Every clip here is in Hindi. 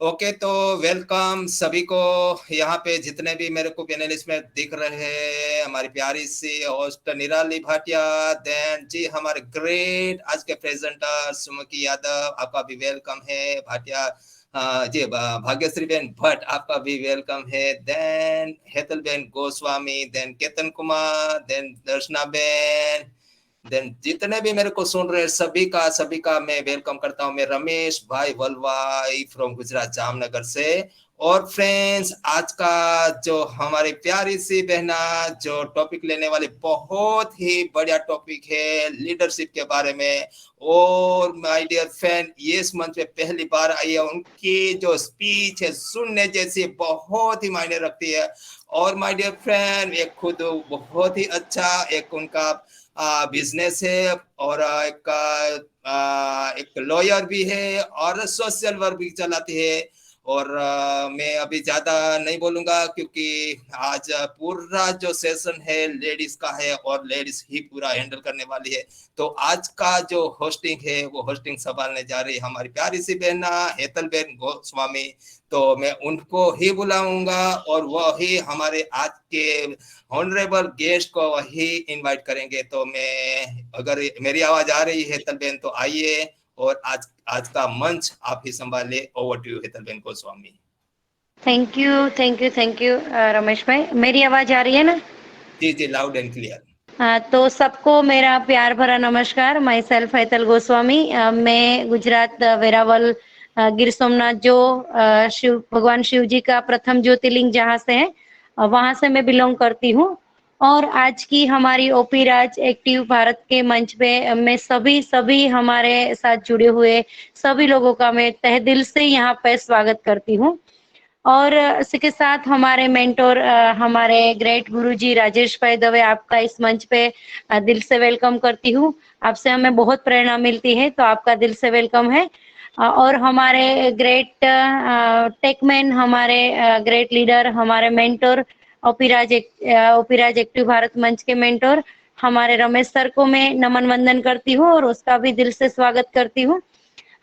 ओके, तो वेलकम सभी को। यहाँ पे जितने भी मेरे को पैनलिस्ट में दिख रहे हैं, हमारी प्यारी सी होस्ट निराली भाटिया, देन जी हमारे ग्रेट आज के प्रेजेंटर सुमुखी यादव, आपका भी वेलकम है। भाटिया जी भाग्यश्री बेन भट्ट, आपका भी वेलकम है। Then Hetal Ben Goswami, then Ketan Kumar, then Darshana Ben, then जितने भी मेरे को सुन रहे सभी का मैं वेलकम करता हूँ। मैं रमेश भाई वलवाई फ्रॉम गुजरात जामनगर से। और फ्रेंड्स, आज का जो हमारी प्यारी सी बहना जो टॉपिक लेने वाली, बहुत ही बढ़िया टॉपिक है लीडरशिप के बारे में। और माय डियर फ्रेंड, ये इस मंच पे पहली बार आई है, उनकी जो स्पीच है सुनने जैसी बहुत ही मायने रखती है। और माय डियर फ्रेंड, एक खुद बहुत ही अच्छा एक उनका बिजनेस है, और एक लॉयर भी है, और सोशल वर्क भी चलाती है। और मैं अभी ज्यादा नहीं बोलूंगा, क्योंकि आज पूरा जो सेशन है लेडीज का है, और लेडीज ही पूरा हैंडल करने वाली है। तो आज का जो होस्टिंग है वो होस्टिंग संभालने जा रही है हमारी प्यारी सी बहना हेतल बेन गोस्वामी। तो मैं उनको ही बुलाऊंगा, और वही हमारे आज के ऑनरेबल गेस्ट को वही इनवाइट करेंगे। तो मैं, अगर मेरी आवाज आ रही है हेतल बेन, तो आइए और आज का मंच आप ही संभाले। Over to you Hetal Ben Goswami. Thank you Ramesh bhai. मेरी आवाज आ रही है ना? जी जी, लाउड एंड क्लियर। तो सबको मेरा प्यार भरा नमस्कार। Myself Hetal Goswami. मैं गुजरात वेरावल गिर सोमनाथ, जो शिव भगवान शिव जी का प्रथम ज्योतिर्लिंग जहाँ से है, वहां से मैं बिलोंग करती हूँ। और आज की हमारी ओपी राज एक्टिव भारत के मंच पे मैं सभी हमारे साथ जुड़े हुए सभी लोगों का मैं तहे दिल से यहाँ पे स्वागत करती हूँ। और इसी के साथ हमारे मेंटोर, हमारे ग्रेट गुरुजी राजेश भाई दवे, आपका इस मंच पे दिल से वेलकम करती हूँ। आपसे हमें बहुत प्रेरणा मिलती है, तो आपका दिल से वेलकम है। और हमारे ग्रेट टेकमैन, हमारे ग्रेट लीडर, हमारे मेंटोर, ओपीराज एक्टिव भारत मंच के मेंटोर हमारे रमेश सर को मैं नमन वंदन करती हूँ, और उसका भी दिल से स्वागत करती हूँ।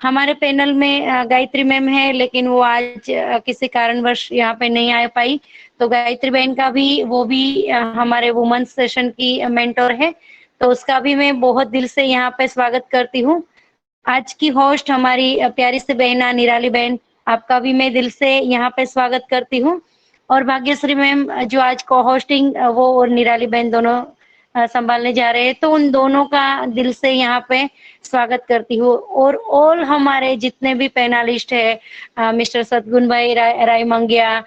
हमारे पैनल में गायत्री मैम है, लेकिन वो आज किसी कारणवश यहाँ पे नहीं आ पाई। तो गायत्री बहन का भी, वो भी हमारे वुमेन्स सेशन की मेंटोर है, तो उसका भी मैं बहुत दिल से यहाँ पे स्वागत करती हूँ। आज की होस्ट हमारी प्यारी सी बहना निराली बहन, आपका भी मैं दिल से यहाँ पे स्वागत करती हूँ। और भाग्यश्री मैम जो आज को होस्टिंग, वो और निराली बहन दोनों संभालने जा रहे हैं, तो उन दोनों का दिल से यहाँ पे स्वागत करती हूँ। और ऑल हमारे जितने भी पैनलिस्ट है, मिस्टर सतगुण भाई राय मंगिया,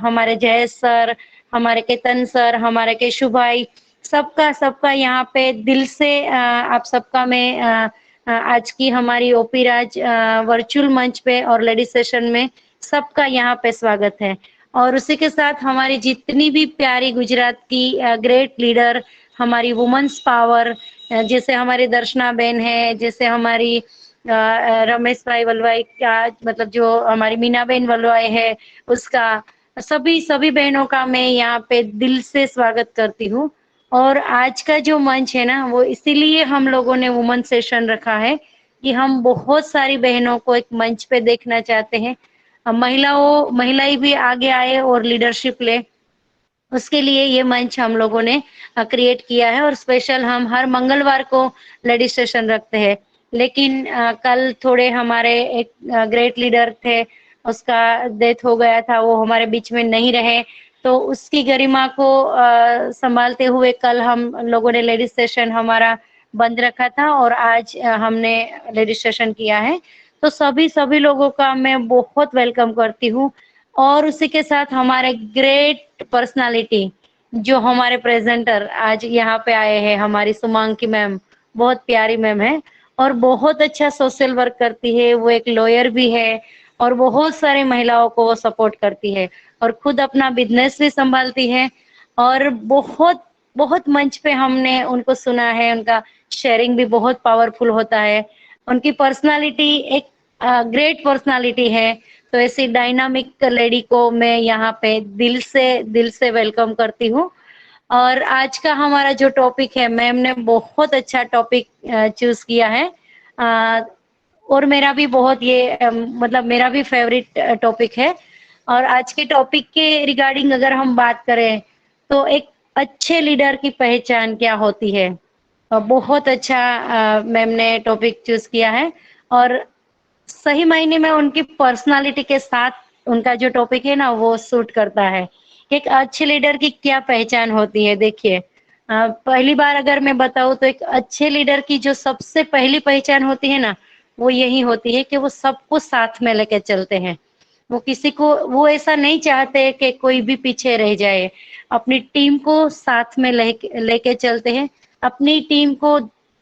हमारे जयेश सर, हमारे केतन सर, हमारे केशु भाई, सबका यहाँ पे दिल से आप सबका मैं आज की हमारी ओपी राज वर्चुअल मंच पे और लेडीज सेशन में सबका यहाँ पे स्वागत है। और उसी के साथ हमारी जितनी भी प्यारी गुजरात की ग्रेट लीडर, हमारी वुमेन्स पावर, जैसे हमारी दर्शना बहन है, जैसे हमारी रमेश भाई वलवाई का, मतलब जो हमारी मीना बहन वलवाई है, उसका सभी बहनों का मैं यहाँ पे दिल से स्वागत करती हूँ। और आज का जो मंच है ना, वो इसीलिए हम लोगों ने वुमेन सेशन रखा है कि हम बहुत सारी बहनों को एक मंच पे देखना चाहते हैं। महिलाएं भी आगे आए और लीडरशिप ले, उसके लिए ये मंच हम लोगों ने क्रिएट किया है। और स्पेशल हम हर मंगलवार को लेडीज सेशन रखते हैं। लेकिन कल थोड़े हमारे एक ग्रेट लीडर थे, उसका डेथ हो गया था, वो हमारे बीच में नहीं रहे, तो उसकी गरिमा को संभालते हुए कल हम लोगों ने लेडीज सेशन हमारा बंद रखा था, और आज हमने लेडीज सेशन किया है। तो सभी लोगों का मैं बहुत वेलकम करती हूँ। और उसी के साथ हमारे ग्रेट पर्सनालिटी जो हमारे प्रेजेंटर आज यहाँ पे आए हैं, हमारी सुमांकी मैम, बहुत प्यारी मैम है और बहुत अच्छा सोशल वर्क करती है। वो एक लॉयर भी है, और बहुत सारी महिलाओं को वो सपोर्ट करती है, और खुद अपना बिजनेस भी संभालती है। और बहुत बहुत मंच पे हमने उनको सुना है, उनका शेयरिंग भी बहुत पावरफुल होता है। उनकी पर्सनालिटी एक ग्रेट पर्सनालिटी है। तो ऐसी डायनामिक लेडी को मैं यहाँ पे दिल से वेलकम करती हूँ। और आज का हमारा जो टॉपिक है, मैम ने बहुत अच्छा टॉपिक चूज किया है। और मेरा भी बहुत ये मतलब मेरा भी फेवरेट टॉपिक है। और आज के टॉपिक के रिगार्डिंग अगर हम बात करें तो एक अच्छे लीडर की पहचान क्या होती है। बहुत अच्छा मैम ने टॉपिक चूज किया है और सही मायने में उनकी पर्सनालिटी के साथ उनका जो टॉपिक है ना वो सूट करता है। एक अच्छे लीडर की क्या पहचान होती है देखिए। पहली बार अगर मैं बताऊं तो एक अच्छे लीडर की जो सबसे पहली पहचान होती है ना वो यही होती है कि वो सबको साथ में लेके चलते हैं। वो किसी को वो ऐसा नहीं चाहते कि कोई भी पीछे रह जाए। अपनी टीम को साथ में लेके चलते हैं। अपनी टीम को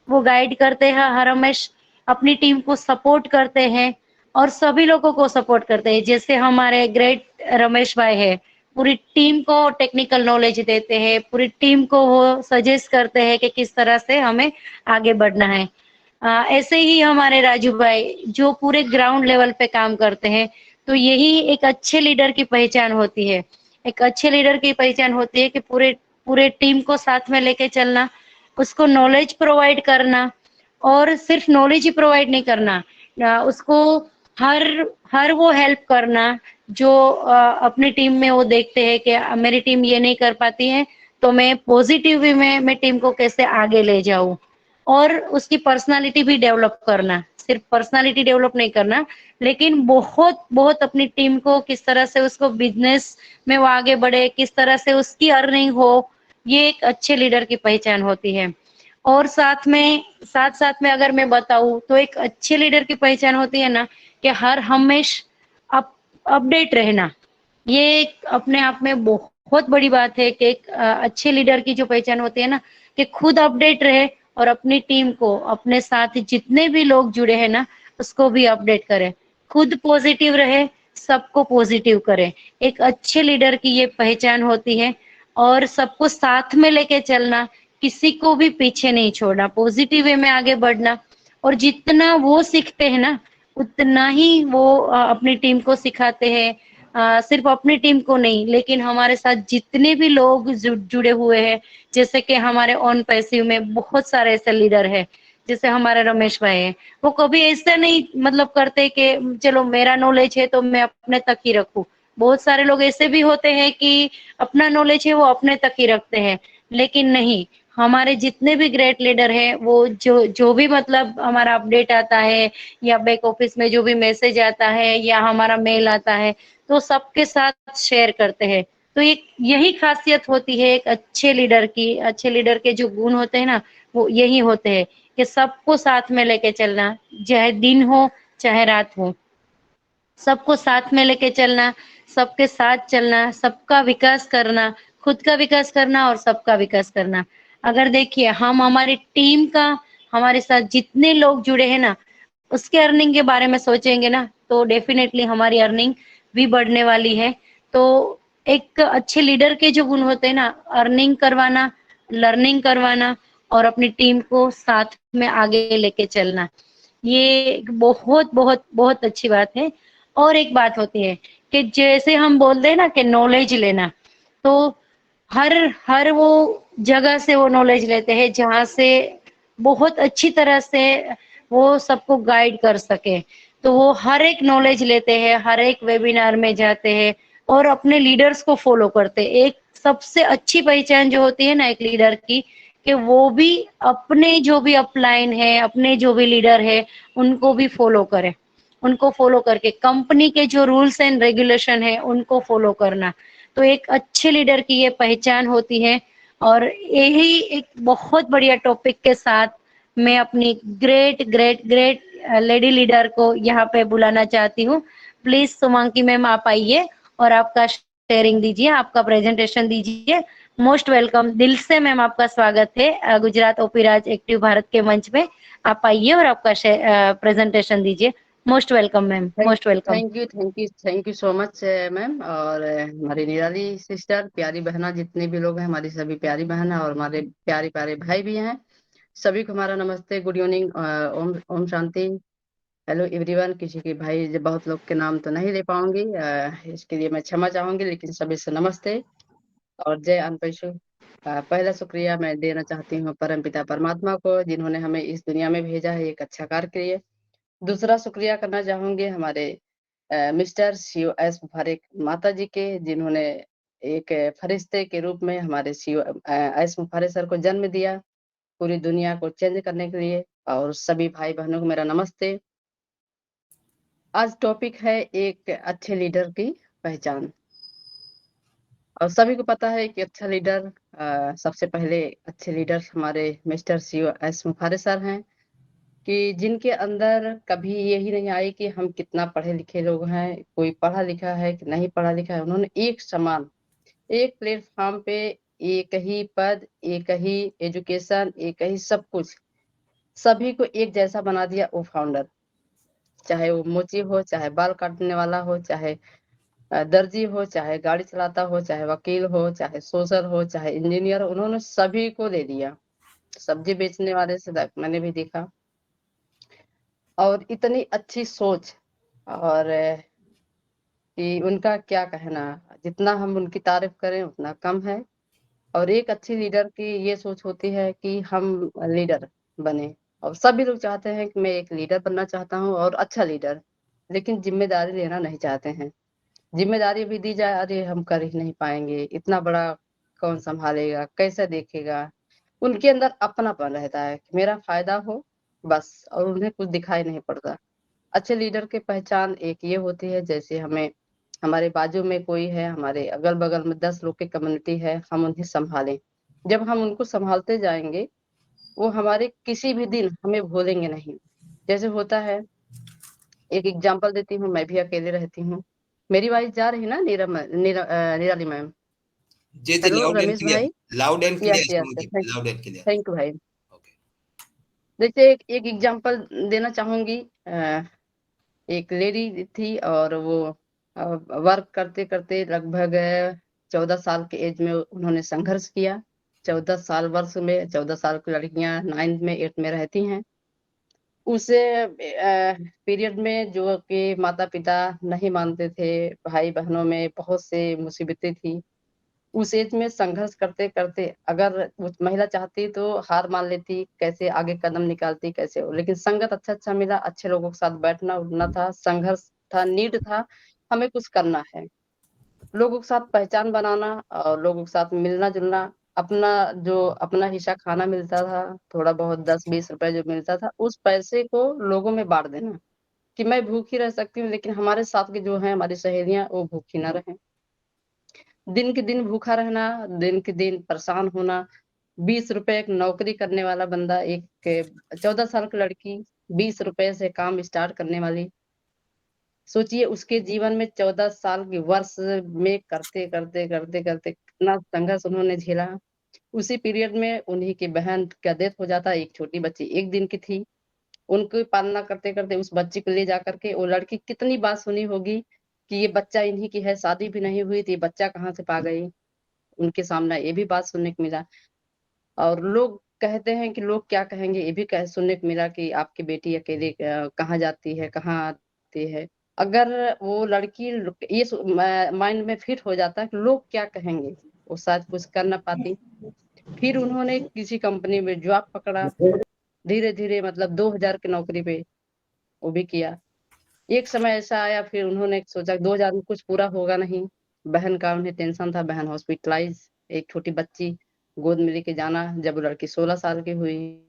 वो गाइड करते हैं हर हमेश। अपनी टीम को सपोर्ट करते हैं और सभी लोगों को सपोर्ट करते हैं। जैसे हमारे ग्रेट रमेश भाई है, पूरी टीम को टेक्निकल नॉलेज देते हैं, पूरी टीम को वो सजेस्ट करते हैं कि किस तरह से हमें आगे बढ़ना है। ऐसे ही हमारे राजू भाई जो पूरे ग्राउंड लेवल पे काम करते हैं। तो यही एक अच्छे लीडर की पहचान होती है। एक अच्छे लीडर की पहचान होती है कि पूरे पूरे टीम को साथ में लेके चलना, उसको नॉलेज प्रोवाइड करना और सिर्फ नॉलेज ही प्रोवाइड नहीं करना, उसको हर हर वो हेल्प करना जो अपनी टीम में वो देखते हैं कि मेरी टीम ये नहीं कर पाती है तो मैं पॉजिटिव वे में मैं टीम को कैसे आगे ले जाऊं। और उसकी पर्सनालिटी भी डेवलप करना, सिर्फ पर्सनालिटी डेवलप नहीं करना लेकिन बहुत बहुत अपनी टीम को किस तरह से उसको बिजनेस में वो आगे बढ़े, किस तरह से उसकी अर्निंग हो, ये एक अच्छे लीडर की पहचान होती है। और साथ साथ में अगर मैं बताऊं तो एक अच्छे लीडर की पहचान होती है ना कि हर हमेश अप अपडेट रहना। ये एक अपने आप में बहुत बड़ी बात है कि एक अच्छे लीडर की जो पहचान होती है ना कि खुद अपडेट रहे और अपनी टीम को अपने साथ जितने भी लोग जुड़े हैं ना उसको भी अपडेट करे। खुद पॉजिटिव रहे, सबको पॉजिटिव करे। एक अच्छे लीडर की ये पहचान होती है। और सबको साथ में लेके चलना, किसी को भी पीछे नहीं छोड़ना, पॉजिटिव वे में आगे बढ़ना। और जितना वो सीखते हैं ना उतना ही वो अपनी टीम को सिखाते हैं। सिर्फ अपनी टीम को नहीं लेकिन हमारे साथ जितने भी लोग जुड़े हुए हैं। जैसे कि हमारे ऑन पैसिव में बहुत सारे ऐसे लीडर हैं। जैसे हमारे रमेश भाई है, वो कभी ऐसा नहीं मतलब करते कि चलो मेरा नॉलेज है तो मैं अपने तक ही रखूं। बहुत सारे लोग ऐसे भी होते हैं कि अपना नॉलेज है वो अपने तक ही रखते हैं। लेकिन नहीं, हमारे जितने भी ग्रेट लीडर हैं वो जो जो भी मतलब हमारा अपडेट आता है या बैक ऑफिस में जो भी मैसेज आता है या हमारा मेल आता है तो सबके साथ शेयर करते हैं। तो एक यही खासियत होती है एक अच्छे लीडर की। अच्छे लीडर के जो गुण होते हैं ना वो यही होते हैं कि सबको साथ में लेके चलना, चाहे दिन हो चाहे रात हो, सबको साथ में लेके चलना, सबके साथ चलना, सबका विकास करना, खुद का विकास करना और सबका विकास करना। अगर देखिए हम हमारी टीम का, हमारे साथ जितने लोग जुड़े हैं ना उसके अर्निंग के बारे में सोचेंगे ना तो डेफिनेटली हमारी अर्निंग भी बढ़ने वाली है। तो एक अच्छे लीडर के जो गुण होते हैं ना, अर्निंग करवाना, लर्निंग करवाना और अपनी टीम को साथ में आगे लेके चलना, ये बहुत बहुत बहुत अच्छी बात है। और एक बात होती है कि जैसे हम बोलते हैं ना कि नॉलेज लेना, तो हर हर वो जगह से वो नॉलेज लेते हैं जहाँ से बहुत अच्छी तरह से वो सबको गाइड कर सके। तो वो हर एक नॉलेज लेते हैं, हर एक वेबिनार में जाते हैं और अपने लीडर्स को फॉलो करते हैं। एक सबसे अच्छी पहचान जो होती है ना एक लीडर की कि वो भी अपने जो भी अपलाइन है, अपने जो भी लीडर है उनको भी फॉलो करे। उनको फॉलो करके कंपनी के जो रूल्स एंड रेगुलेशन है उनको फॉलो करना, तो एक अच्छे लीडर की ये पहचान होती है। और यही एक बहुत बढ़िया टॉपिक के साथ मैं अपनी great great great lady leader को यहाँ पे बुलाना चाहती हूँ। प्लीज सुमांकी मैम आप आइए और आपका शेयरिंग दीजिए, आपका प्रेजेंटेशन दीजिए। मोस्ट वेलकम, दिल से मैम आपका स्वागत है गुजरात ओपीराज एक्टिव भारत के मंच पे। आप आइए और आपका प्रेजेंटेशन दीजिए। Most welcome ma'am, thank most welcome. Thank you thank you thank you so much ma'am. और हमारी निराली सिस्टर, प्यारी बहना, जितने भी लोग हैं हमारी सभी प्यारी बहन है और हमारे प्यारे प्यारे भाई भी हैं, सभी को हमारा नमस्ते, good evening, Om Om Shanti. Hello everyone. किसी के भाई बहुत लोग के नाम तो नहीं ले पाऊंगी, इसके लिए मैं क्षमा चाहूंगी, लेकिन सभी से नमस्ते और जय अनपेशु। पहला शुक्रिया मैं देना चाहती हूँ परमपिता परमात्मा को, जिन्होंने हमें इस दुनिया में भेजा है एक अच्छा कार्य के लिए। दूसरा शुक्रिया करना चाहूंगी हमारे मिस्टर सीओ एस मुफारिक माता जी के, जिन्होंने एक फरिश्ते के रूप में हमारे सीओ एस मुफारिक सर को जन्म दिया पूरी दुनिया को चेंज करने के लिए। और सभी भाई बहनों को मेरा नमस्ते। आज टॉपिक है एक अच्छे लीडर की पहचान। और सभी को पता है कि अच्छा लीडर, सबसे पहले अच्छे लीडर हमारे मिस्टर सीओ एस मुफारिक सर हैं, कि जिनके अंदर कभी यही नहीं आई कि हम कितना पढ़े लिखे लोग हैं, कोई पढ़ा लिखा है कि नहीं पढ़ा लिखा है। उन्होंने एक समान, एक प्लेटफॉर्म पे, एक ही पद, एक ही एजुकेशन, एक ही सब कुछ, सभी को एक जैसा बना दिया वो फाउंडर। चाहे वो मोची हो, चाहे बाल काटने वाला हो, चाहे दर्जी हो, चाहे गाड़ी चलाता हो, चाहे वकील हो, चाहे सोशल हो, चाहे इंजीनियर हो, उन्होंने सभी को दे दिया। सब्जी बेचने वाले से तक मैंने भी देखा। और इतनी अच्छी सोच, और कि उनका क्या कहना, जितना हम उनकी तारीफ करें उतना कम है। और एक अच्छी लीडर की ये सोच होती है कि हम लीडर बने। और सभी लोग चाहते हैं कि मैं एक लीडर बनना चाहता हूँ और अच्छा लीडर, लेकिन जिम्मेदारी लेना नहीं चाहते हैं। जिम्मेदारी भी दी जाए, अरे हम कर ही नहीं पाएंगे, इतना बड़ा कौन संभालेगा, कैसे देखेगा। उनके अंदर अपनापन रहता है कि मेरा फायदा हो बस, और उन्हें कुछ दिखाई नहीं पड़ता। अच्छे लीडर की पहचान एक ये होती है, जैसे हमें, हमारे बाजू में कोई है, हमारे अगल बगल में 10 लोग की कम्युनिटी है, हम उन्हें संभालें। जब हम उनको संभालते जाएंगे, वो हमारे किसी भी दिन हमें भूलेंगे नहीं। जैसे होता है, एक एग्जांपल देती हूँ, मैं भी अकेले रहती हूँ। मेरी वाइफ जा रही ना, निराली मैम। जी जी, hello loud and Ramesh clear, भाई। Loud and yes clear yes, Sumandeep, loud and clear. Thank you भाई। ओके। जैसे एक एग्जांपल देना चाहूंगी। एक लेडी थी, और वो वर्क करते करते लगभग 14 साल के एज में उन्होंने संघर्ष किया। 14 साल वर्ष में, 14 साल की लड़कियां 9th में 8th में रहती हैं। उस पीरियड में जो कि माता पिता नहीं मानते थे, भाई बहनों में बहुत से मुसीबतें थी। उस एज में संघर्ष करते करते, अगर वो महिला चाहती तो हार मान लेती, कैसे आगे कदम निकालती, कैसे हो। लेकिन संगत अच्छा अच्छा मिला, अच्छे लोगों के साथ बैठना उठना था, संघर्ष था, नीड था, हमें कुछ करना है। लोगों के साथ पहचान बनाना, और लोगों के साथ मिलना जुलना। अपना जो अपना हिस्सा खाना मिलता था, थोड़ा बहुत 10-20 रुपए जो मिलता था, उस पैसे को लोगों में बांट देना, कि मैं भूखी रह सकती हूँ, लेकिन हमारे साथ के जो है हमारी सहेलियां, वो भूखी ना रहे। दिन के दिन भूखा रहना, दिन के दिन परेशान होना। 20 रुपए एक नौकरी करने वाला बंदा, एक 14 साल की लड़की 20 रुपए से काम स्टार्ट करने वाली। सोचिए उसके जीवन में 14 साल के वर्ष में करते करते करते करते कितना संघर्ष उन्होंने झेला। उसी पीरियड में उन्हीं की बहन का डेथ हो जाता। एक छोटी बच्ची 1 दिन की थी। उनको पालना करते करते उस बच्ची को ले जा करके, वो लड़की कितनी बात सुनी होगी कि ये बच्चा इन्हीं की है, शादी भी नहीं हुई थी, बच्चा कहाँ से पा गई। उनके सामने ये भी बात सुनने को मिला। और लोग कहते हैं कि लोग क्या कहेंगे, ये भी सुनने को मिला कि आपकी बेटी अकेले कहाँ जाती है, कहाँ आती है। अगर वो लड़की ये माइंड में फिट हो जाता है कि लोग क्या कहेंगे, वो शायद कुछ कर ना पाती। फिर उन्होंने किसी कंपनी में जॉब पकड़ा। धीरे धीरे मतलब 2000 की नौकरी पे वो भी किया। एक समय ऐसा आया, फिर उन्होंने सोचा 2000 में कुछ पूरा होगा नहीं। बहन का उन्हें टेंशन था, बहन हॉस्पिटलाइज, एक छोटी बच्ची गोद में लेके जाना। जब वो लड़की 16 साल की हुई,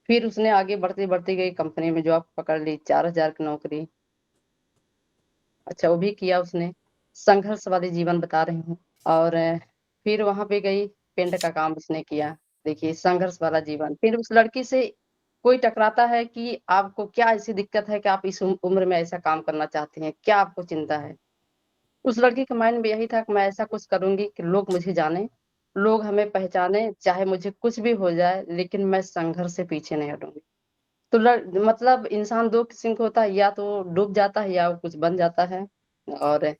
फिर उसने आगे बढ़ती बढ़ती गई, कंपनी में जॉब पकड़ ली, 4000 की नौकरी। अच्छा वो भी किया उसने। संघर्ष वाली जीवन बता रही हूँ। और फिर वहां पे गई, पेंट का काम उसने किया। देखिए संघर्ष वाला जीवन। फिर उस लड़की से कोई टकराता है कि आपको क्या ऐसी दिक्कत है कि आप इस उम्र में ऐसा काम करना चाहते हैं, क्या आपको चिंता है। उस लड़की के माइंड में यही था कि मैं ऐसा कुछ करूंगी कि लोग मुझे जाने, लोग हमें पहचाने, चाहे मुझे कुछ भी हो जाए, लेकिन मैं संघर्ष से पीछे नहीं हटूंगी। तो मतलब इंसान दो किस्म का होता है, या तो डूब जाता है या वो कुछ बन जाता है। और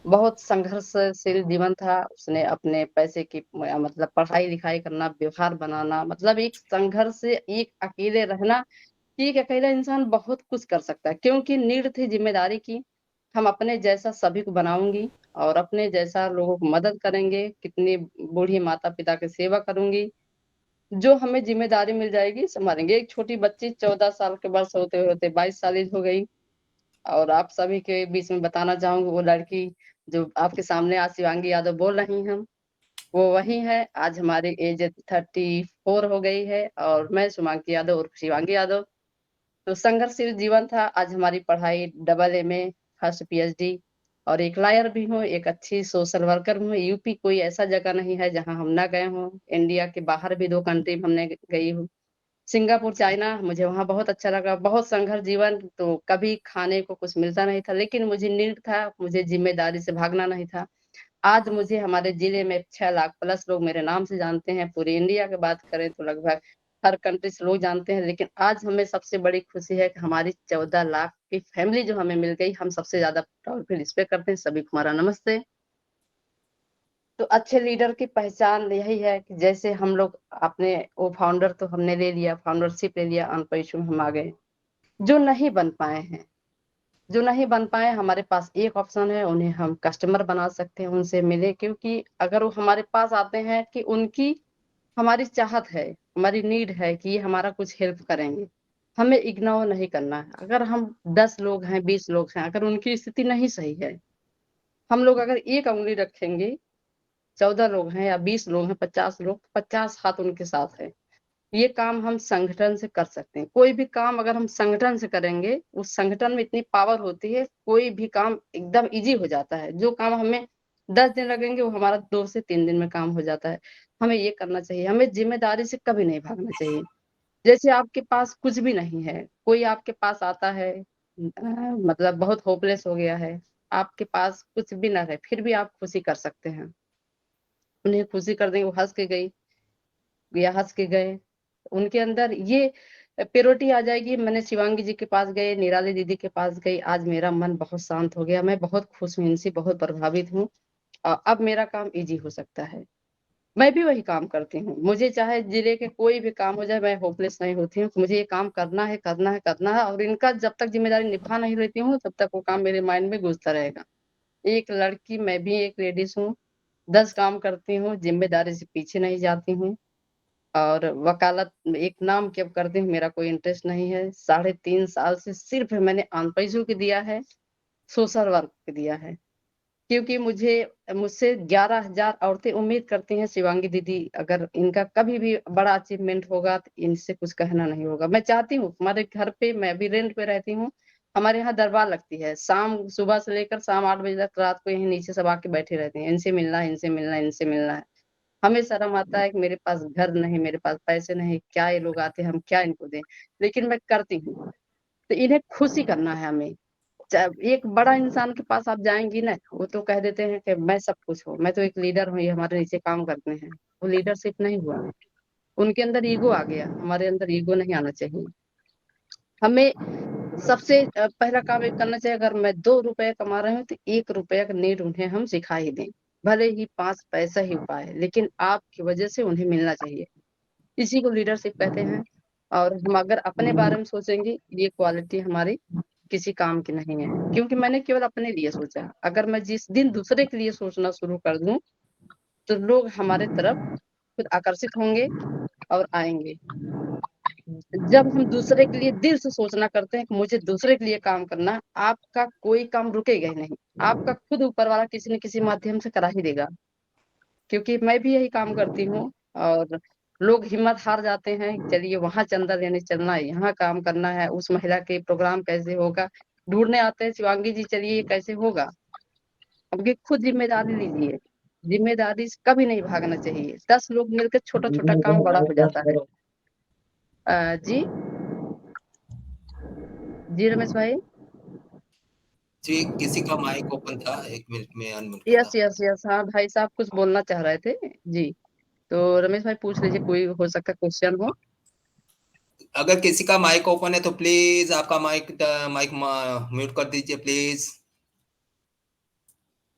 बहुत संघर्षशील जीवन था। उसने अपने पैसे की मतलब पढ़ाई लिखाई करना, व्यवहार बनाना, मतलब एक संघर्ष से, एक अकेले रहना। कि एक अकेला इंसान बहुत कुछ कर सकता है, क्योंकि नीड थी जिम्मेदारी की। हम अपने जैसा सभी को बनाऊंगी, और अपने जैसा लोगों को मदद करेंगे, कितनी बूढ़ी माता पिता की सेवा करूंगी। जो हमें जिम्मेदारी मिल जाएगी संभालेंगे। एक छोटी बच्ची 14 साल के वर्ष होते होते 22 साल हो गई। और आप सभी के बीच में बताना चाहूंगी, वो लड़की जो आपके सामने आज शिवांगी यादव बोल रही हैं, वो वही है। आज हमारी एज 34 हो गई है और मैं शुभांगी यादव और शिवांगी यादव। तो संघर्षशील जीवन था। आज हमारी पढ़ाई AA में, फर्स्ट PhD, और एक लॉयर भी हूँ, एक अच्छी सोशल वर्कर हूँ। यूपी कोई ऐसा जगह नहीं है जहाँ हम ना गए हों। इंडिया के बाहर भी 2 कंट्री में हमने गई हूँ, सिंगापुर, चाइना। मुझे वहां बहुत अच्छा लगा। बहुत संघर्ष जीवन, तो कभी खाने को कुछ मिलता नहीं था, लेकिन मुझे नीड था, मुझे जिम्मेदारी से भागना नहीं था। आज मुझे हमारे जिले में 6 लाख प्लस लोग मेरे नाम से जानते हैं। पूरी इंडिया की बात करें तो लगभग हर कंट्री से लोग जानते हैं। लेकिन आज हमें सबसे बड़ी खुशी है कि हमारी 14 लाख की फैमिली जो हमें मिल गई, हम सबसे ज्यादा प्राउड फील इस पे करते हैं। सभी को हमारा नमस्ते। तो अच्छे लीडर की पहचान यही है कि जैसे हम लोग अपने, वो फाउंडर तो हमने ले लिया, फाउंडरशिप ले लिया, अनपरिचय में हम आ गए। जो नहीं बन पाए हैं, जो नहीं बन पाए, हमारे पास एक ऑप्शन है, उन्हें हम कस्टमर बना सकते हैं, उनसे मिले। क्योंकि अगर वो हमारे पास आते हैं कि उनकी हमारी चाहत है, हमारी नीड है कि ये हमारा कुछ हेल्प करेंगे, हमें इग्नोर नहीं करना है। अगर हम 10 लोग हैं, 20 लोग हैं, अगर उनकी स्थिति नहीं सही है, हम लोग अगर एक उंगली रखेंगे, 14 लोग हैं या 20 लोग हैं, 50 लोग, 50 हाथ उनके साथ है। ये काम हम संगठन से कर सकते हैं। कोई भी काम अगर हम संगठन से करेंगे, उस संगठन में इतनी पावर होती है, कोई भी काम एकदम इजी हो जाता है। जो काम हमें 10 दिन लगेंगे, वो हमारा 2 से 3 दिन में काम हो जाता है। हमें ये करना चाहिए, हमें जिम्मेदारी से कभी नहीं भागना चाहिए। जैसे आपके पास कुछ भी नहीं है, कोई आपके पास आता है, मतलब बहुत होपलेस हो गया है, आपके पास कुछ भी ना है, फिर भी आप खुशी कर सकते हैं, उन्हें खुशी कर देंगे। वो हंस के गई या हंस के गए, उनके अंदर ये प्योरिटी आ जाएगी। मैंने शिवांगी जी के पास गए, निराली दीदी के पास गई, आज मेरा मन बहुत शांत हो गया, मैं बहुत खुश हूँ इनसे, बहुत प्रभावित हूँ। अब मेरा काम इजी हो सकता है। मैं भी वही काम करती हूँ, मुझे चाहे जिले के कोई भी काम हो जाए, मैं होपलेस नहीं होती हूँ। मुझे ये काम करना है, करना है, करना है, और इनका जब तक जिम्मेदारी निभा नहीं लेती हूँ, तब तक वो काम मेरे माइंड में घुसता रहेगा। एक लड़की, मैं भी एक लेडीज हूँ, 10 काम करती हूँ, जिम्मेदारी से पीछे नहीं जाती हूँ। और वकालत एक नाम के अब करती हूँ, मेरा कोई इंटरेस्ट नहीं है। 3.5 साल से सिर्फ मैंने अनपढ़ों के दिया है, सोशल वर्क के दिया है। क्योंकि मुझसे 11,000 औरतें उम्मीद करती हैं, शिवांगी दीदी अगर इनका कभी भी बड़ा अचीवमेंट होगा तो इनसे कुछ कहना नहीं होगा। मैं चाहती हूँ, हमारे घर पे, मैं भी रेंट पे रहती हूँ, हमारे यहाँ दरबार लगती है, शाम सुबह से लेकर शाम 8 बजे तक, रात को यहीं नीचे सब आके बैठे रहते हैं, इनसे मिलना है, इनसे मिलना है, इनसे मिलना है। हमें शर्म आता है कि मेरे पास घर नहीं, मेरे पास पैसे नहीं, क्या ये लोग आते हैं, हम क्या इनको दें, लेकिन मैं करती हूँ। तो इन्हें खुशी करना है हमें। एक बड़ा इंसान के पास आप जाएंगी ना, वो तो कह देते हैं कि मैं सब कुछ हूँ, मैं तो एक लीडर हूँ, ये हमारे नीचे काम करते हैं। वो लीडरशिप नहीं हुआ, उनके अंदर ईगो आ गया, हमारे अंदर ईगो नहीं आना चाहिए। हमें सबसे पहला काम एक करना चाहिए, अगर मैं 2 रुपए कमा रहे हूँ तो 1 रुपया का नीड उन्हें हम सिखा ही दें, भले ही 5 पैसा ही पाए, लेकिन आपकी वजह से उन्हें मिलना चाहिए। इसी को लीडरशिप कहते हैं। और हम अगर अपने बारे में सोचेंगे, ये क्वालिटी हमारी किसी काम की नहीं है, क्योंकि मैंने केवल अपने लिए सोचा। अगर मैं जिस दिन दूसरे के लिए सोचना शुरू कर दूं, तो लोग हमारे तरफ खुद आकर्षित होंगे और आएंगे। जब हम दूसरे के लिए दिल से सोचना करते हैं कि मुझे दूसरे के लिए काम करना, आपका कोई काम रुकेगा ही नहीं, आपका खुद ऊपर वाला किसी न किसी माध्यम से करा ही देगा। क्योंकि मैं भी यही काम करती हूँ। और लोग हिम्मत हार जाते हैं, चलिए वहां चंदा लेने चलना है, यहाँ काम करना है, उस महिला के प्रोग्राम कैसे होगा, ढूंढने आते हैं, शिवांगी जी चलिए ये कैसे होगा। अब ये खुद जिम्मेदारी लीजिए, जिम्मेदारी से कभी नहीं भागना चाहिए। 10 लोग मिलकर छोटा छोटा काम बड़ा हो जाता है। जी जी रमेश भाई। जी, किसी का माइक ओपन था, 1 मिनट में अनम्यूट यस करता। यस यस, हाँ भाई साहब कुछ बोलना चाह रहे थे। जी, तो रमेश भाई पूछ लीजिए, कोई हो सकता क्वेश्चन हो। अगर किसी का माइक ओपन है तो प्लीज आपका माइक माइक म्यूट कर दीजिए प्लीज।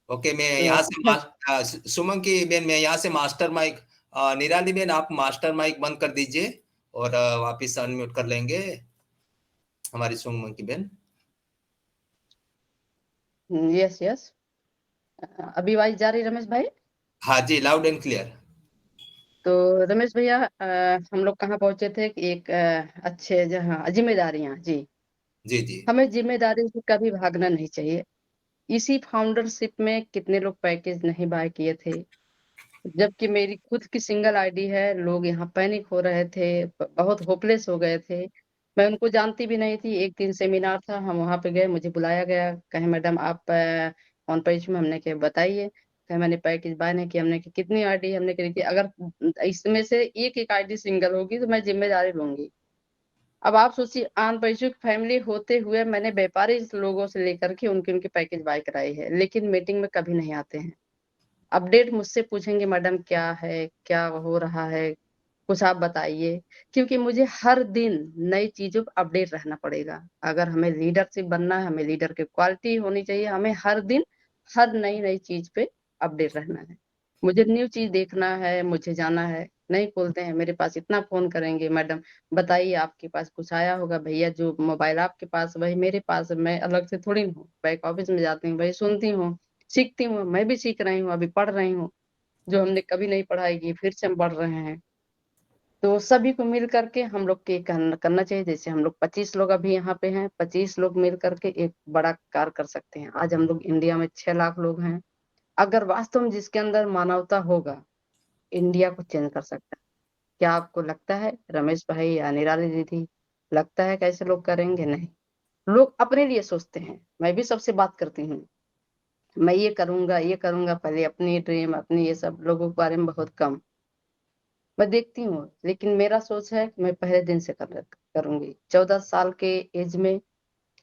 ओके, मैं यहाँ से सुमन की बेन, मैं यहाँ से मास्टर माइक, निराली बेन आप मास्टर माइक बंद कर दीजिए और वापिस अनम्यूट कर लेंगे हमारी सुमन की बेन। यस यस, अभी आवाज जा रही रमेश भाई? हाँ जी, लाउड एंड क्लियर। तो रमेश भैया, हम लोग कहाँ पहुंचे थे कि एक अच्छे जहाँ जिम्मेदारियां जी, जी जी हमें जिम्मेदारी से कभी भागना नहीं चाहिए। इसी फाउंडरशिप में कितने लोग पैकेज नहीं बाय किए थे, जबकि मेरी खुद की सिंगल आईडी है। लोग यहाँ पैनिक हो रहे थे, बहुत होपलेस हो गए थे। मैं उनको जानती भी नहीं थी। एक दिन सेमिनार था, हम वहां पे गए, मुझे बुलाया गया, कहे मैडम आप ऑन पेज में, हमने के बताइए, कहे मैंने पैकेज बाय नहीं किया। हमने कि कितनी आईडी, हमने कही कि अगर इसमें से एक एक आईडी सिंगल होगी तो मैं जिम्मेदारी लूंगी। अब आप सोचिए, आन पैसों की फैमिली होते हुए मैंने व्यापारी लोगों से लेकर के उनके उनके पैकेज बाय कराई है, लेकिन मीटिंग में कभी नहीं आते हैं। अपडेट मुझसे पूछेंगे, मैडम क्या है, क्या हो रहा है, कुछ आप बताइए। क्योंकि मुझे हर दिन नई चीजों पर अपडेट रहना पड़ेगा। अगर हमें लीडरशिप बनना है, हमें लीडर की क्वालिटी होनी चाहिए, हमें हर दिन हर नई नई चीज पे अपडेट रहना है। मुझे न्यू चीज देखना है, मुझे जाना है। नहीं बोलते हैं, मेरे पास इतना फोन करेंगे, मैडम बताइए आपके पास कुछ आया होगा। भैया जो मोबाइल आपके पास वही मेरे पास है, मैं अलग से थोड़ी हूँ। बैक ऑफिस में जाती हूँ, वही सुनती हूँ, सीखती हूँ। मैं भी सीख रही हूँ, अभी पढ़ रही हूँ। जो हमने कभी नहीं पढ़ाई की फिर से हम पढ़ रहे हैं। तो सभी को मिल करके हम लोग के करना चाहिए। जैसे हम लोग 25 लोग अभी यहाँ पे हैं, 25 लोग मिल करके एक बड़ा कार्य कर सकते हैं। आज हम लोग इंडिया में 6 लाख लोग हैं। अगर वास्तव में जिसके अंदर मानवता होगा, इंडिया को चेंज कर सकता है। क्या आपको लगता है रमेश भाई या निराली दीदी, लगता है कैसे लोग करेंगे? नहीं। लोग अपने लिए सोचते हैं। मैं भी सबसे बात करती हूँ, मैं ये करूंगा ये करूंगा, पहले अपनी ड्रीम अपनी ये सब लोगों के बारे में बहुत कम मैं देखती हूँ। लेकिन मेरा सोच है कि मैं पहले दिन से करूंगी। 14 साल के एज में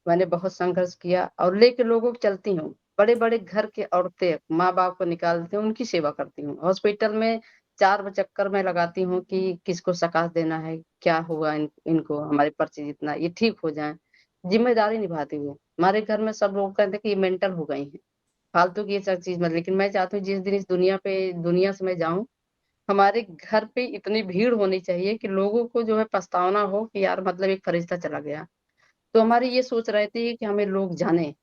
मैंने बहुत संघर्ष किया और लेके लोगों को चलती हूँ। बड़े बड़े घर के औरतें माँ बाप को निकालती हूँ, उनकी सेवा करती हूँ। हॉस्पिटल में 4 चक्कर में लगाती हूँ कि किसको सकाश देना है, क्या हुआ इनको, हमारे पर्चे जितना ये ठीक हो जाए। जिम्मेदारी निभाती हूँ। हमारे घर में सब लोग कहते हैं कि ये मेंटल हो गई है, फालतू की ये सब चीज मत। लेकिन मैं चाहती हूँ जिस दिन इस दुनिया से मैं जाऊं, हमारे घर पे इतनी भीड़ होनी चाहिए कि लोगों को जो है पछतावा हो कि यार मतलब एक फरिश्ता चला गया। तो हमारी ये सोच रहती है कि हमें लोग जाने,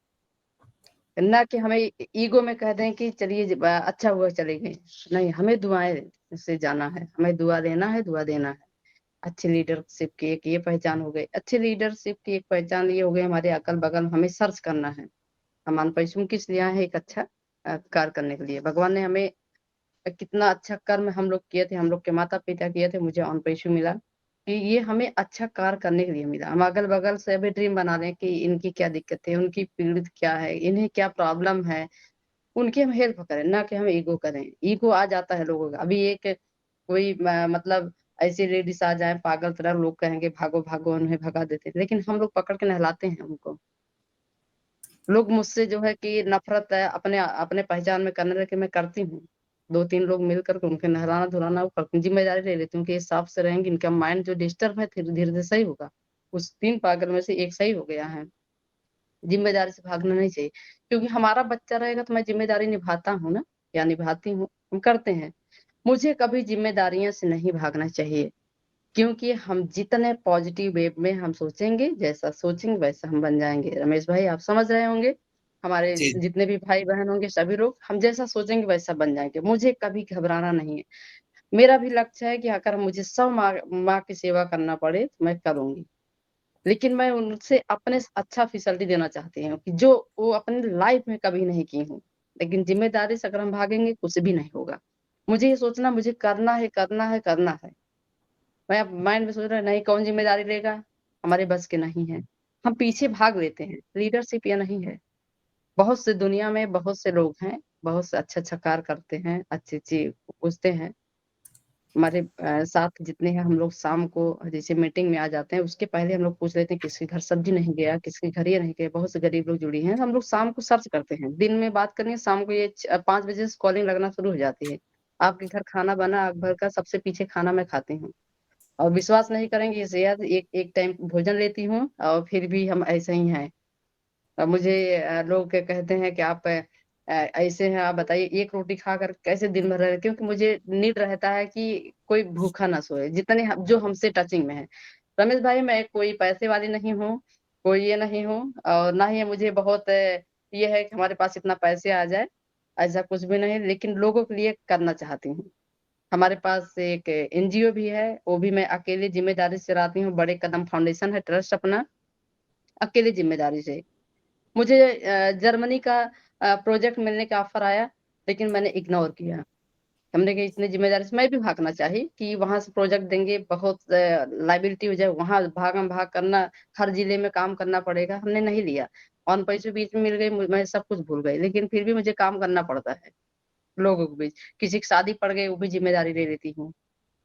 ना कि हमें ईगो में कह दें कि चलिए अच्छा हुआ चले गए। नहीं, हमें दुआएं से जाना है, हमें दुआ देना है, दुआ देना है। अच्छे लीडरशिप की एक ये पहचान हो गई। अच्छे लीडरशिप की एक पहचान ये हो गई, हमारे अगल बगल हमें सर्च करना है। हम अनपढ़ किस लिए आए हैं? एक अच्छा कार्य करने के लिए। भगवान ने हमें कितना अच्छा कर्म हम लोग किए थे, हम लोग के माता पिता किए थे। मुझे ऑन पेशु मिला कि ये हमें अच्छा कार्य करने के लिए मिला। हम अगल बगल से भी ड्रीम बना रहे हैं कि इनकी क्या दिक्कत है, उनकी पीड़ित क्या है, इन्हें क्या प्रॉब्लम है, उनकी हम हेल्प करें, ना कि हम ईगो करें। ईगो आ जाता है लोगों का। अभी एक कोई मतलब ऐसी लेडीज आ जाए पागल तरह, लोग कहेंगे भागो भागो, उन्हें भगा देते हैं। लेकिन हम लोग पकड़ के नहलाते हैं उनको। लोग मुझसे जो है कि नफरत है अपने अपने पहचान में करने लगे, मैं करती हूँ। 2-3 लोग मिलकर के उनके नहलाना धुलाना वो करती हूँ। जिम्मेदारी ले लेती हूँ कि ये साफ से रहेंगे, इनका माइंड जो डिस्टर्ब है धीरे धीरे से सही होगा। उस 3 पागल में से एक सही हो गया है। जिम्मेदारी से भागना नहीं चाहिए, क्योंकि हमारा बच्चा रहेगा तो मैं जिम्मेदारी निभाता हूँ ना, या निभाती हूँ, हम करते हैं। मुझे कभी जिम्मेदारियों से नहीं भागना चाहिए, क्योंकि हम जितने पॉजिटिव वे में हम सोचेंगे, जैसा सोचेंगे वैसा हम बन जाएंगे। रमेश भाई आप समझ रहे होंगे, हमारे जी जितने भी भाई बहन होंगे सभी लोग हम जैसा सोचेंगे वैसा बन जाएंगे। मुझे कभी घबराना नहीं है। मेरा भी लक्ष्य है कि अगर मुझे 100 माँ की सेवा करना पड़े तो मैं करूंगी। लेकिन मैं उनसे अपने से अच्छा फैसिलिटी देना चाहती हूँ कि जो वो अपनी लाइफ में कभी नहीं की हूँ। लेकिन जिम्मेदारी से अगर हम भागेंगे कुछ भी नहीं होगा। मुझे ये सोचना, मुझे करना है करना है करना है। मैं अब माइंड में सोच रहा नहीं कौन जिम्मेदारी लेगा, हमारे बस के नहीं है। हम पीछे भाग लेते हैं। लीडरशिप ये नहीं है। बहुत से दुनिया में बहुत से लोग हैं, बहुत से अच्छा अच्छा कार्य करते हैं, अच्छी अच्छी पूछते हैं। हमारे साथ जितने हैं, हम लोग शाम को जैसे मीटिंग में आ जाते हैं, उसके पहले हम लोग पूछ लेते हैं किसके घर सब्जी नहीं गया, किसके घर ये नहीं गया। बहुत से गरीब लोग जुड़ी हैं, हम लोग शाम को सर्च करते हैं। दिन में बात करनी है, शाम को ये 5 बजे से कॉलिंग लगना शुरू हो जाती है। आपके घर खाना बना, आप घर का सबसे पीछे खाना मैं खाती हूँ। और विश्वास नहीं करेंगे, इसे याद एक एक टाइम भोजन लेती हूँ और फिर भी हम ऐसे ही हैं। और मुझे लोग कहते हैं कि आप ऐसे हैं, आप बताइए एक रोटी खाकर कैसे दिन भर रहे? क्योंकि मुझे नीड रहता है कि कोई भूखा ना सोए, जितने जो हमसे टचिंग में है। रमेश भाई मैं कोई पैसे वाली नहीं हूँ, कोई ये नहीं हूँ, और ना ही मुझे बहुत ये है कि हमारे पास इतना पैसे आ जाए, ऐसा कुछ भी नहीं। लेकिन लोगों के लिए करना चाहती हूँ। हमारे पास एक एनजीओ भी है, वो भी मैं अकेले जिम्मेदारी से चलाती हूँ। बड़े कदम फाउंडेशन है, ट्रस्ट अपना, अकेले जिम्मेदारी से। मुझे जर्मनी का प्रोजेक्ट मिलने का ऑफर आया, लेकिन मैंने इग्नोर किया। हमने कहा इतनी जिम्मेदारी से मैं भी भागना चाहिए कि वहां से प्रोजेक्ट देंगे, बहुत लाइबिलिटी हो जाए, वहां भागम भाग करना, हर जिले में काम करना पड़ेगा। हमने नहीं लिया। ऑन पैसे बीच में मिल गए, मैं सब कुछ भूल गई, लेकिन फिर भी मुझे काम करना पड़ता है लोगों के बीच। किसी की शादी पड़ गई, वो भी जिम्मेदारी ले लेती हूँ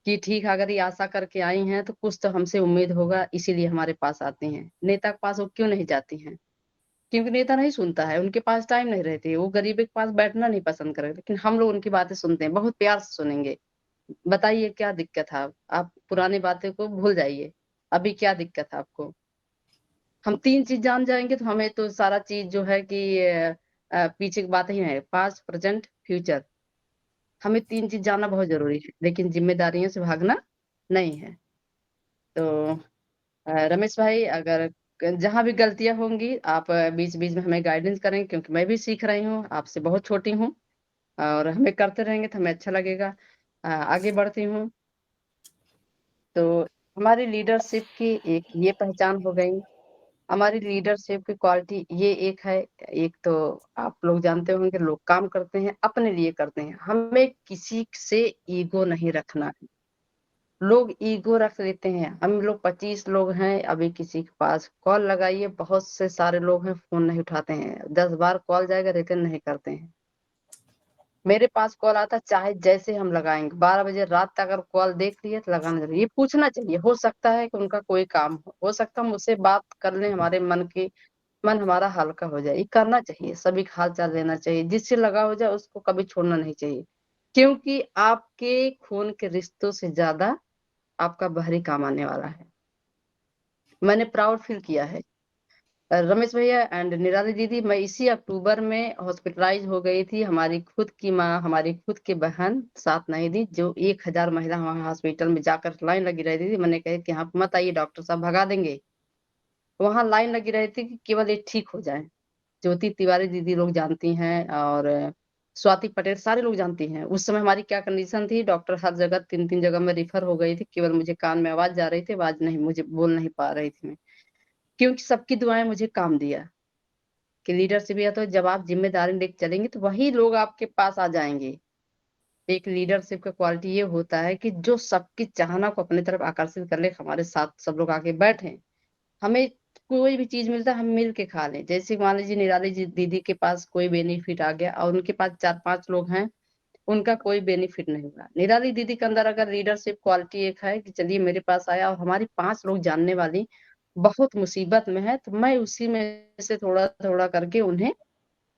कि ठीक है, अगर ये आशा करके आई हैं तो कुछ तो हमसे उम्मीद होगा, इसीलिए हमारे पास आती हैं। नेता के पास वो क्यों नहीं जाती हैं? क्योंकि नेता नहीं सुनता है, उनके पास टाइम नहीं रहती, वो गरीब के पास बैठना नहीं पसंद करे। लेकिन हम लोग उनकी बातें सुनते हैं, बहुत प्यार से सुनेंगे। बताइए क्या दिक्कत है? आप पुरानी बातें को भूल जाइए, अभी क्या दिक्कत है आपको? हम 3 चीज जान जाएंगे तो हमें तो सारा चीज जो है कि पीछे की बात ही है, पास्ट प्रेजेंट फ्यूचर। हमें 3 चीज जानना बहुत जरूरी है, लेकिन जिम्मेदारियों से भागना नहीं है। तो रमेश भाई, अगर जहां भी गलतियां होंगी, आप बीच बीच में हमें गाइडेंस करें, क्योंकि मैं भी सीख रही हूँ, आपसे बहुत छोटी हूँ। और हमें करते रहेंगे तो हमें अच्छा लगेगा। आगे बढ़ती हूँ। तो हमारी लीडरशिप की एक ये पहचान हो गई। हमारी लीडरशिप की क्वालिटी ये एक है। एक तो आप लोग जानते होंगे, लोग काम करते हैं अपने लिए करते हैं, हमें किसी से ईगो नहीं रखना है। लोग ईगो रख लेते हैं। हम लोग 25 लोग हैं, अभी किसी के पास कॉल लगाइए, बहुत से सारे लोग हैं, फोन नहीं उठाते हैं, 10 बार कॉल जाएगा, रिटर्न नहीं करते हैं। मेरे पास कॉल आता, चाहे जैसे हम लगाएंगे, 12 बजे रात तक अगर कॉल देख लिए तो लगाना जरूरी। ये पूछना चाहिए, हो सकता है कि उनका कोई काम हो सकता है मुझसे बात कर लें, हमारे मन हमारा हल्का हो जाए। ये करना चाहिए, सभी का हाल चाल लेना चाहिए, जिससे लगा हो जाए उसको कभी छोड़ना नहीं चाहिए। क्योंकि आपके खून के रिश्तों से ज्यादा आपका बाहरी काम आने वाला है। मैंने प्राउड फील किया है। रमेश भैया एंड निराली दीदी, मैं इसी अक्टूबर में हॉस्पिटलाइज हो गई थी। हमारी खुद की माँ, हमारी खुद की बहन साथ नहीं दी, जो 1000 महिला वहां हॉस्पिटल में जाकर लाइन लगी रहती थी। मैंने कहा कि यहाँ पे मत आइए, डॉक्टर साहब भगा देंगे। वहां लाइन लगी रही थी कि केवल ये ठीक हो जाए। ज्योति तिवारी दीदी लोग जानती हैं, और स्वाति पटेल, सारे लोग जानती हैं। उस समय हमारी क्या कंडीशन थी, डॉक्टर हर जगह 3 3 जगह में रिफर हो गई थी, केवल मुझे कान में आवाज जा रही थी, आवाज नहीं, मुझे बोल नहीं पा रही थी मैं। क्योंकि सबकी दुआएं मुझे काम दिया कि लीडरशिप, या तो जब आप जिम्मेदारी लेकर चलेंगे तो वही लोग आपके पास आ जाएंगे। एक लीडरशिप का क्वालिटी ये होता है कि जो सबकी चाहना को अपनी तरफ आकर्षित कर ले, हमारे साथ सब लोग आके बैठे। हमें कोई भी चीज मिलता है, हम मिल के खा लें। जैसे मान लीजिए निराली जी दीदी के पास कोई बेनिफिट आ गया, और उनके पास 4 5 लोग हैं, उनका कोई बेनिफिट नहीं हुआ। निराली दीदी के अंदर अगर लीडरशिप क्वालिटी एक है कि चलिए मेरे पास आया, और हमारी 5 लोग जानने वाली बहुत मुसीबत में है, तो मैं उसी में से थोड़ा थोड़ा करके उन्हें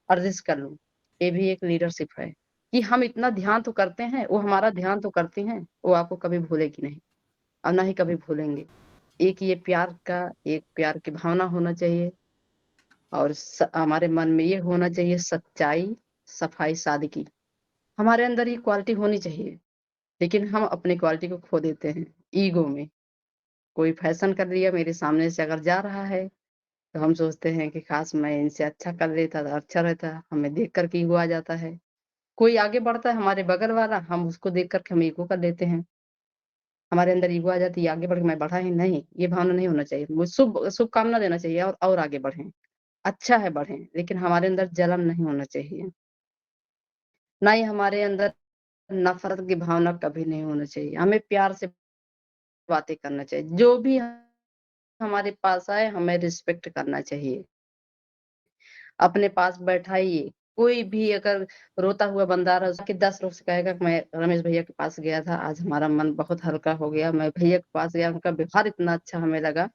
एडजस्ट कर लूं। ये भी एक लीडरशिप है कि हम इतना ध्यान तो करते हैं, वो हमारा ध्यान तो करती हैं। वो आपको कभी भूलेगी नहीं, और ना ही कभी भूलेंगे। एक ये प्यार का, एक प्यार की भावना होना चाहिए। और हमारे मन में ये होना चाहिए, सच्चाई, सफाई, सादगी। हमारे अंदर ये क्वालिटी होनी चाहिए। लेकिन हम अपनी क्वालिटी को खो देते हैं ईगो में। कोई फैशन कर लिया, मेरे सामने से अगर जा रहा है, तो हम सोचते हैं कि काश मैं इनसे अच्छा कर लेता तो अच्छा रहता। हमें देख कर के ईगो आ जाता है। कोई आगे बढ़ता है हमारे बगल वाला, हम उसको देख करके हम ईगो कर लेते हैं। हमारे अंदर ईगो आ जाती है, आगे बढ़ के मैं बढ़ा ही नहीं, ये भावना नहीं होना चाहिए। वो शुभकामना देना चाहिए, और आगे बढ़ें। अच्छा है बढ़ें, लेकिन हमारे अंदर जलन नहीं होना चाहिए। ना ही हमारे अंदर नफरत की भावना कभी नहीं होना चाहिए। हमें प्यार से बातें करना चाहिए। जो भी हमारे पास आए, हमें रिस्पेक्ट करना चाहिए। अपने पास बैठाइए। कोई भी अगर रोता हुआ बंदा रहा, उसके 10 लोग से कहेगा कि मैं रमेश भैया के पास गया था, आज हमारा मन बहुत हल्का हो गया, मैं भैया के पास गया, उनका व्यवहार इतना अच्छा हमें लगा।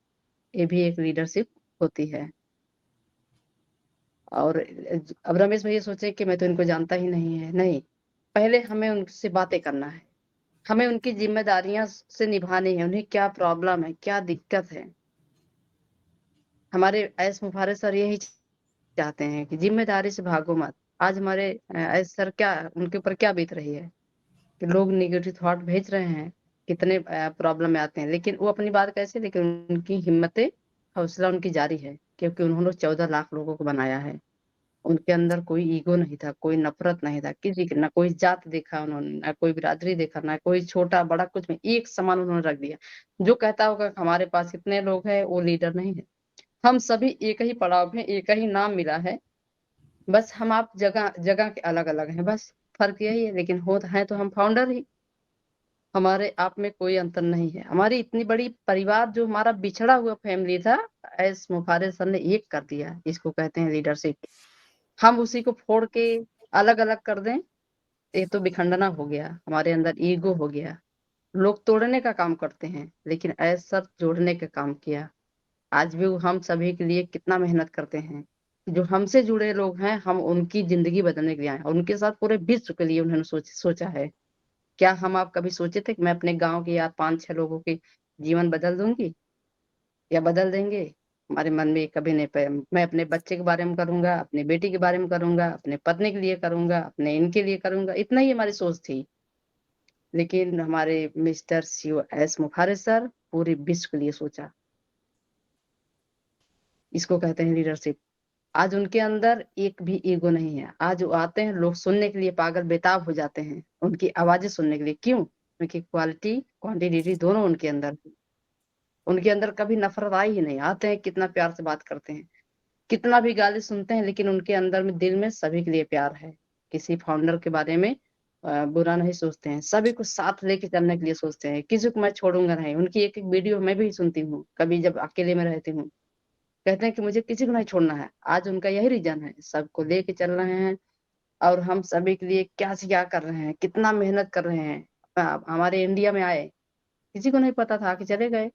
ये भी एक लीडरशिप होती है। और अब रमेश भैया सोचे कि मैं तो इनको जानता ही नहीं है, नहीं। पहले हमें उनसे बातें करना है, हमें उनकी जिम्मेदारियां से निभानी है। उन्हें क्या प्रॉब्लम है, क्या दिक्कत है। हमारे एस मुफारे सर यही चाहते हैं कि जिम्मेदारी से भागो मत। आज हमारे एस सर क्या, उनके ऊपर क्या बीत रही है कि लोग निगेटिव थॉट भेज रहे हैं, कितने प्रॉब्लम में आते हैं। लेकिन वो अपनी बात कैसे, लेकिन उनकी हिम्मतें, हौसला उनकी जारी है, क्योंकि उन्होंने 14 लाख लोगों को बनाया है। उनके अंदर कोई ईगो नहीं था, कोई नफरत नहीं था किसी की, ना कोई जात देखा उन्होंने, ना कोई बिरादरी देखा, ना कोई छोटा बड़ा, कुछ नहीं, एक समान उन्होंने रख दिया। जो कहता होगा कि हमारे पास इतने लोग हैं, वो लीडर नहीं है। हम सभी एक ही पड़ाव में, एक ही नाम मिला है, बस हम आप जगह जगह के अलग अलग हैं, बस फर्क यही है। लेकिन हो है तो हम फाउंडर ही, हमारे आप में कोई अंतर नहीं है। हमारी इतनी बड़ी परिवार, जो हमारा बिछड़ा हुआ फैमिली था, एस मुफारिस सर ने एक कर दिया। इसको कहते हैं लीडरशिप। हम उसी को फोड़ के अलग अलग कर दें, ये तो विखंडना हो गया, हमारे अंदर ईगो हो गया। लोग तोड़ने का काम करते हैं, लेकिन एस सर जोड़ने का काम किया। आज भी वो हम सभी के लिए कितना मेहनत करते हैं। जो हमसे जुड़े लोग हैं, हम उनकी जिंदगी बदलने के लिए आए हैं, और उनके साथ पूरे विश्व के लिए उन्होंने सोचा है। क्या हम आप कभी सोचे थे कि मैं अपने गांव के या 5-6 लोगों के जीवन बदल दूंगी या बदल देंगे? हमारे मन में कभी नहीं पे। मैं अपने बच्चे के बारे में करूंगा, अपनी बेटी के बारे में करूंगा, अपने पत्नी के लिए करूंगा, अपने इनके लिए करूंगा, इतना ही हमारी सोच थी। लेकिन हमारे मिस्टर सीओ एस मुफारिस सर पूरे विश्व के लिए सोचा। इसको कहते हैं लीडरशिप। आज उनके अंदर एक भी ईगो नहीं है। आज वो आते हैं, लोग सुनने के लिए पागल बेताब हो जाते हैं, उनकी आवाजें सुनने के लिए। क्यों? उनकी क्वालिटी क्वांटिटी दोनों उनके अंदर है। उनके अंदर कभी नफरत आई ही नहीं। आते हैं, कितना प्यार से बात करते हैं, कितना भी गाली सुनते हैं, लेकिन उनके अंदर में, दिल में सभी के लिए प्यार है। किसी फाउंडर के बारे में बुरा नहीं सोचते हैं, सभी को साथ लेके चलने के लिए सोचते हैं। किसी को मैं छोड़ूंगा नहीं। उनकी एक एक वीडियो मैं भी सुनती हूँ, कभी जब अकेले में रहती हूँ। कहते हैं कि मुझे किसी को नहीं छोड़ना है। आज उनका यही रीजन है, सबको लेके चल रहे हैं। और हम सभी के लिए क्या से क्या कर रहे हैं, कितना मेहनत कर रहे हैं। हमारे इंडिया में आए, किसी को नहीं पता था कि चले गए,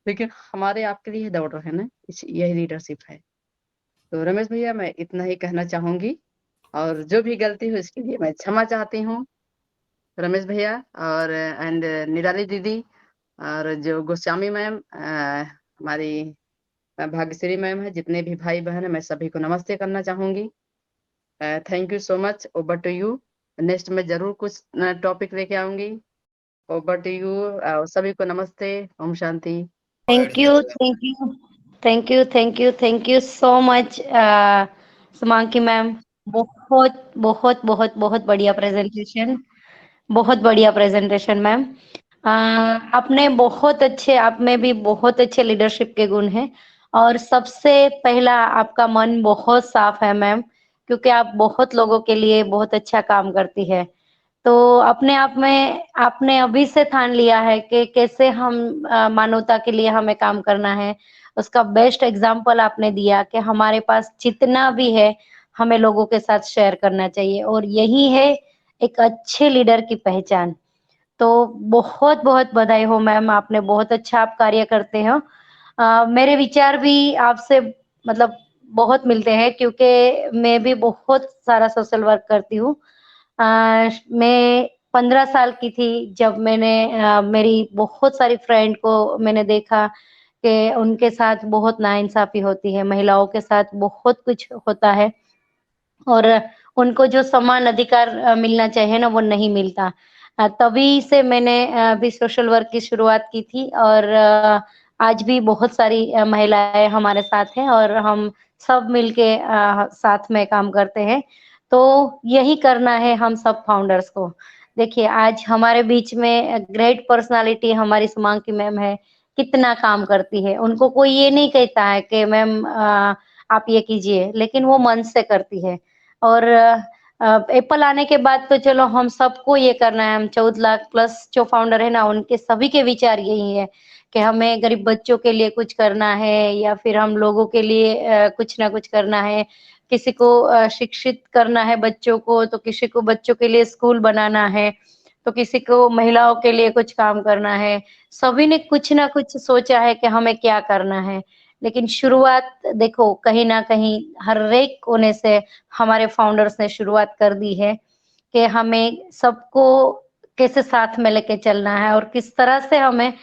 लेकिन हमारे आपके लिए दौड़ रहे हैं ना। यही लीडरशिप है। तो रमेश भैया, मैं इतना ही कहना चाहूंगी, और जो भी गलती हुई इसके लिए मैं क्षमा चाहती हूँ, रमेश भैया। और एंड निराली दीदी, और जो गोस्वामी मैम, हमारी भाग्यश्री मैम है, जितने भी भाई बहन है, मैं सभी को नमस्ते करना चाहूंगी। Thank you so much. Over to you. Next में जरूर कुछ टॉपिक लेके आऊंगी। Over to you. सभी को नमस्ते। Om Shanti. Thank you, thank you, thank you, thank you, thank you so much Sumanki ma'am. बहुत बहुत बहुत बहुत बढ़िया प्रेजेंटेशन, बहुत बढ़िया प्रेजेंटेशन मैम। आपने बहुत अच्छे, आप में भी बहुत अच्छे लीडरशिप के गुण हैं। और सबसे पहला, आपका मन बहुत साफ है मैम, क्योंकि आप बहुत लोगों के लिए बहुत अच्छा काम करती है। तो अपने आप में आपने अभी से ठान लिया है कि कैसे हम मानवता के लिए हमें काम करना है। उसका बेस्ट एग्जाम्पल आपने दिया कि हमारे पास जितना भी है, हमें लोगों के साथ शेयर करना चाहिए, और यही है एक अच्छे लीडर की पहचान। तो बहुत बहुत बधाई हो मैम, आपने बहुत अच्छा आप कार्य करते हो। मेरे विचार भी आपसे मतलब बहुत मिलते हैं, क्योंकि मैं भी बहुत सारा सोशल वर्क करती हूँ। मैं 15 साल की थी जब मैंने मेरी बहुत सारी फ्रेंड को मैंने देखा कि उनके साथ बहुत नाइंसाफी होती है, महिलाओं के साथ बहुत कुछ होता है, और उनको जो समान अधिकार मिलना चाहिए ना, वो नहीं मिलता। तभी से मैंने भी सोशल वर्क की शुरुआत की थी, और आज भी बहुत सारी महिलाएँ हमारे साथ हैं, और हम सब मिलके साथ में काम करते हैं। तो यही करना है हम सब फाउंडर्स को। देखिए, आज हमारे बीच में ग्रेट पर्सनैलिटी हमारी सुमांकी मैम है, कितना काम करती है। उनको कोई ये नहीं कहता है कि मैम आप ये कीजिए, लेकिन वो मन से करती है। और एप्पल आने के बाद तो चलो हम सबको ये करना है। हम 14 लाख प्लस जो फाउंडर है ना, उनके सभी के विचार यही है कि हमें गरीब बच्चों के लिए कुछ करना है, या फिर हम लोगों के लिए कुछ ना कुछ करना है। किसी को शिक्षित करना है बच्चों को, तो किसी को बच्चों के लिए स्कूल बनाना है, तो किसी को महिलाओं के लिए कुछ काम करना है। सभी ने कुछ ना कुछ सोचा है कि हमें क्या करना है। लेकिन शुरुआत देखो, कहीं न कहीं हर एक कोने से हमारे फाउंडर्स ने शुरुआत कर दी है कि हमें सबको कैसे साथ में लेके चलना है, और किस तरह से हमें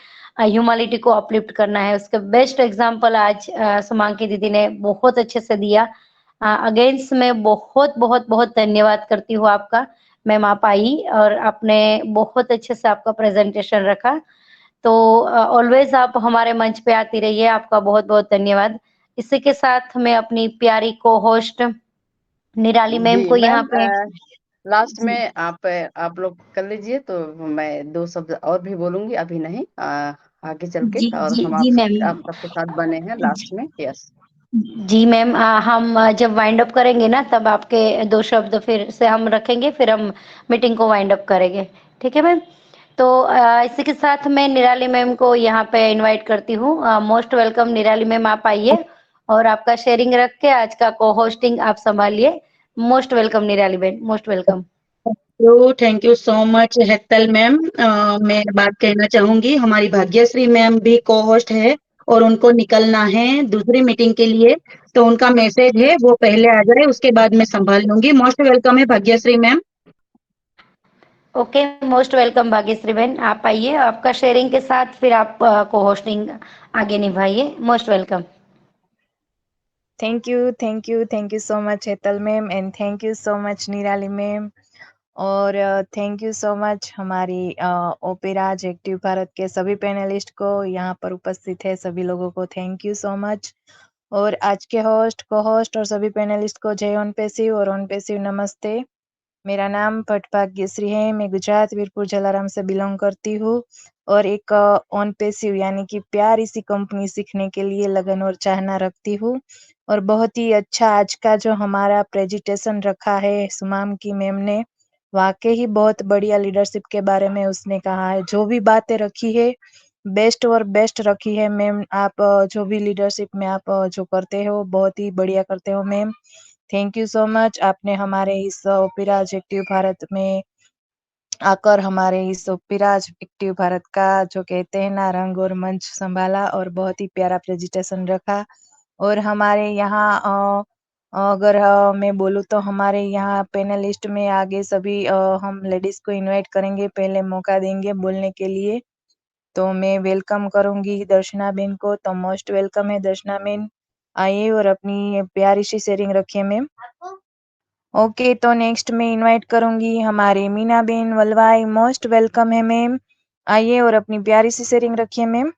ह्यूमैनिटी को अपलिफ्ट करना है। उसके बेस्ट एग्जांपल आज सुमांकी दीदी ने बहुत अच्छे से दिया। अगेंस्ट मैं बहुत बहुत बहुत धन्यवाद करती हूँ आपका। मैम आप आई और आपने बहुत अच्छे से आपका प्रेजेंटेशन रखा। तो ऑलवेज आप हमारे मंच पे आती रहिए। आपका बहुत बहुत धन्यवाद। इसी के साथ मैं अपनी प्यारी को होस्ट निराली मैम जी को यहाँ मैम, पे। लास्ट जी में आप लोग कर लीजिए, तो मैं दो शब्द और भी बोलूंगी, अभी नहीं, आगे चल के, जी और जी हम जी मैम। आप सबके साथ बने हैं लास्ट में। यस। जी मैम, हम जब वाइंड अप करेंगे ना तब आपके दो शब्द फिर से हम रखेंगे, फिर हम मीटिंग को वाइंड अप करेंगे। ठीक है मैम। तो इसी के साथ मैं निराली मैम को यहाँ पे इनवाइट करती हूँ। मोस्ट वेलकम निराली मैम, आप आइए और आपका शेयरिंग रख के आज का को होस्टिंग आप संभालिए। मोस्ट वेलकम निराली ma'am, most welcome. Thank you so much Hetal ma'am. मैं बात कहना चाहूंगी, हमारी भाग्यश्री मैम भी को होस्ट है और उनको निकलना है दूसरी मीटिंग के लिए, तो उनका मैसेज है वो पहले आ जाए, उसके बाद मैं संभाल लूंगी। मोस्ट वेलकम है Bhagyashree ma'am. Okay, most welcome Bhagyashree बहन, आप आइए, आपका शेयरिंग के साथ फिर आप को होस्टिंग आगे निभाइए। Most welcome. Thank you so much Hetal ma'am, and thank you so much Nirali ma'am, और थैंक यू सो मच हमारी ओपेराज एक्टिव भारत के सभी पैनलिस्ट को, यहाँ पर उपस्थित है सभी लोगों को थैंक यू सो मच। और आज के होस्ट, को होस्ट और सभी पैनलिस्ट को जय ऑन पैसिव और ऑन पैसिव नमस्ते। मेरा नाम भट्ट भाग्यश्री है, मैं गुजरात वीरपुर जलाराम से बिलोंग करती हूँ, और एक ऑन पैसिव यानी कि प्यार इसी कंपनी सीखने के लिए लगन और चाहना रखती हूँ। और बहुत ही अच्छा आज का जो हमारा प्रेजेंटेशन रखा है सुमाम की मैम ने, वाकई ही बहुत बढ़िया लीडरशिप के बारे में उसने कहा है। जो भी बातें रखी है बेस्ट और बेस्ट रखी है मैम। आप जो भी लीडरशिप में आप जो करते हो बहुत ही बढ़िया करते हो ma'am. Thank you so much, आपने हमारे इस ओपेराज एक्टिव भारत में आकर हमारे इस ओपेराज एक्टिव भारत का जो कहते हैं ना रंग और मंच संभाला, और बहुत ही प्यारा प्रेजेंटेशन रखा। और हमारे यहाँ अगर मैं बोलूँ तो हमारे यहाँ पैनलिस्ट में आगे सभी हम लेडीज को इनवाइट करेंगे, पहले मौका देंगे बोलने के लिए। तो मैं वेलकम करूंगी दर्शना बेन को, तो मोस्ट वेलकम है दर्शना बेन, आइए और अपनी प्यारी सी शेयरिंग रखिए मैम। ओके, तो नेक्स्ट मैं इनवाइट करूंगी हमारे Meena Ben Valvai, most welcome है मैम, आइए और अपनी प्यारी सी शेयरिंग रखिए ma'am.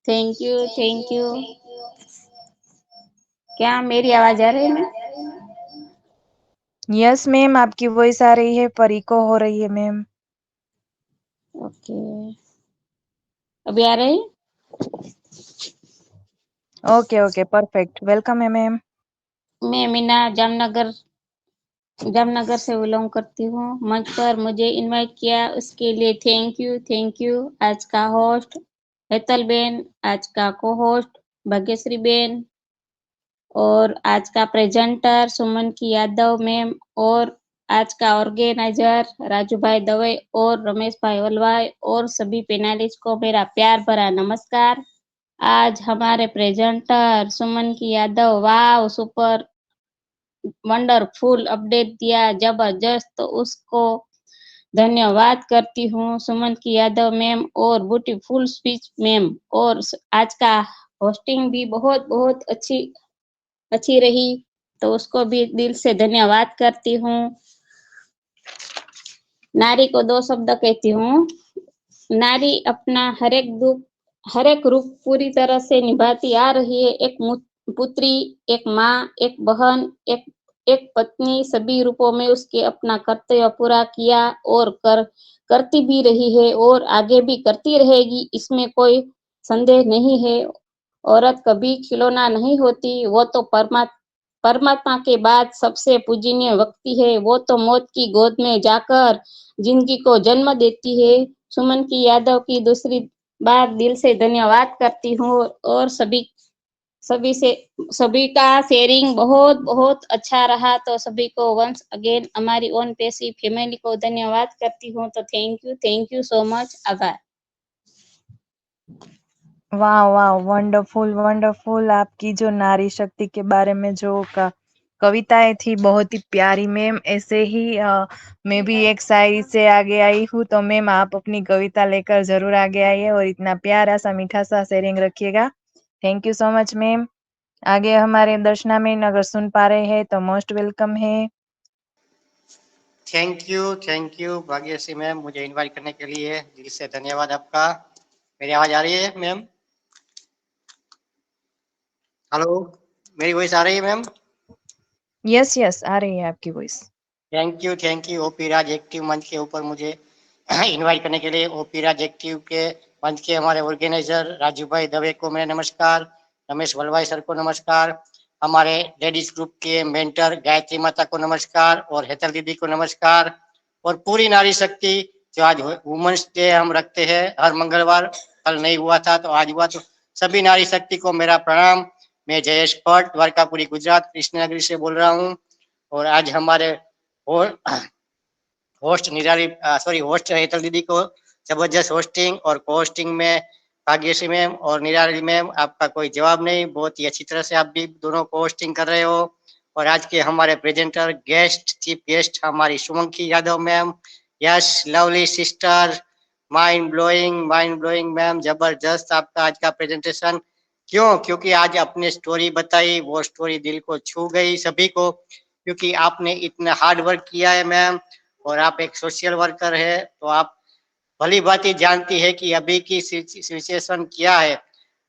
Thank you, thank you. क्या मेरी आवाज आ रही है मैम? यस मैम, आपकी वॉइस आ रही है पर इको हो रही है मैम। ओके, अभी आ रही? ओके ओके, परफेक्ट, वेलकम है मैम। मैं मीना जामनगर से बिलोंग करती हूँ। मंच पर मुझे इनवाइट किया उसके लिए थैंक यू, थैंक यू। आज का होस्ट हेतल बेन, आज का को होस्ट भाग्यश्री बेन, और आज का प्रेजेंटर सुमन की यादव मैम, और आज का ऑर्गेनाइजर राजू भाई दवे और रमेश भाई वलवाई, और सभी पैनलिस्ट को मेरा प्यार भरा नमस्कार। आज हमारे प्रेजेंटर सुमन की Yadav, wow super wonderful update दिया, जबरदस्त, तो उसको धन्यवाद करती हूँ सुमन की यादव मैम, और ब्यूटीफुल स्पीच मैम। और आज का होस्टिंग भी बहुत बहुत अच्छी रही, तो उसको भी दिल से धन्यवाद करती हूँ। नारी को दो शब्द कहती हूँ। नारी अपना हर एक रूप पूरी तरह से निभाती आ रही है। एक पुत्री, एक माँ, एक बहन, एक पत्नी, सभी रूपों में उसके अपना कर्तव्य पूरा किया और करती भी रही है, और आगे भी करती रहेगी, इसमें कोई संदेह नहीं है। औरत कभी खिलौना नहीं होती, वो तो परमात्मा के बाद सबसे पूजनीय व्यक्ति है। वो तो मौत की गोद में जाकर जिंदगी को जन्म देती है। सुमन की यादव की दूसरी बार दिल से धन्यवाद करती हूँ, और सभी का शेयरिंग बहुत बहुत अच्छा रहा, तो सभी को वंस अगेन हमारी ओन पेशी फैमिली को धन्यवाद करती हूँ। तो थैंक यू सो मच, आभार। वाह वाह, वंडरफुल वंडरफुल। आपकी जो नारी शक्ति के बारे में जो कविताएं थी बहुत ही प्यारी मैम। ऐसे ही मैं भी एक शायरी से आगे आई हूँ, तो मैम आप अपनी कविता लेकर जरूर आगे आइए और इतना प्यारा सा मीठा सा शेयरिंग रखिएगा। Thank you so much ma'am. आगे हमारे दर्शना मैम अगर सुन पा रहे हैं तो मोस्ट वेलकम है। थैंक यू भाग्यश्री मैम, मुझे इनवाइट करने के लिए दिल से धन्यवाद आपका। मेरी आवाज आ रही है मैम? हेलो, मेरी वॉइस आ रही है मैम? यस यस आ रही है आपकी voice. Thank you OP Raj active मंच के ऊपर मुझे इनवाइट करने के लिए। ओपी राज एक्टिव के मंच के हमारे ऑर्गेनाइजर राजू भाई दवे को मेरा नमस्कार, रमेश वलवाई सर को नमस्कार, हमारे लेडीज ग्रुप के मेंटर गायत्री माता को नमस्कार, और हेतल दीदी को नमस्कार, और पूरी नारी शक्ति जो आज वुमेन्स डे हम रखते हैं हर मंगलवार, कल नहीं हुआ था तो आज हुआ, तो सभी नारी शक्ति को मेरा प्रणाम। मैं जयेश भट्ट द्वारकापुरी गुजरात कृष्णनगरी से बोल रहा हूँ। और आज हमारे होस्ट होस्ट हेतल दीदी को जबरदस्त होस्टिंग, और को होस्टिंग में भाग्यश्री मैम और निराली मैम, आपका कोई जवाब नहीं, बहुत ही अच्छी तरह से आप भी दोनों को होस्टिंग कर रहे हो। और आज के हमारे प्रेजेंटर चीफ गेस्ट हमारी Sumanki Yadav ma'am, yes lovely sister, mind blowing ma'am, जबरदस्त आपका आज का प्रेजेंटेशन। क्योंकि आज आपने स्टोरी बताई, वो स्टोरी दिल को छू गई सभी को, क्योंकि आपने इतना हार्ड वर्क किया है मैम, और आप एक सोशल वर्कर है, तो आप भली भांति जानती है कि अभी की सिचुएशन क्या है।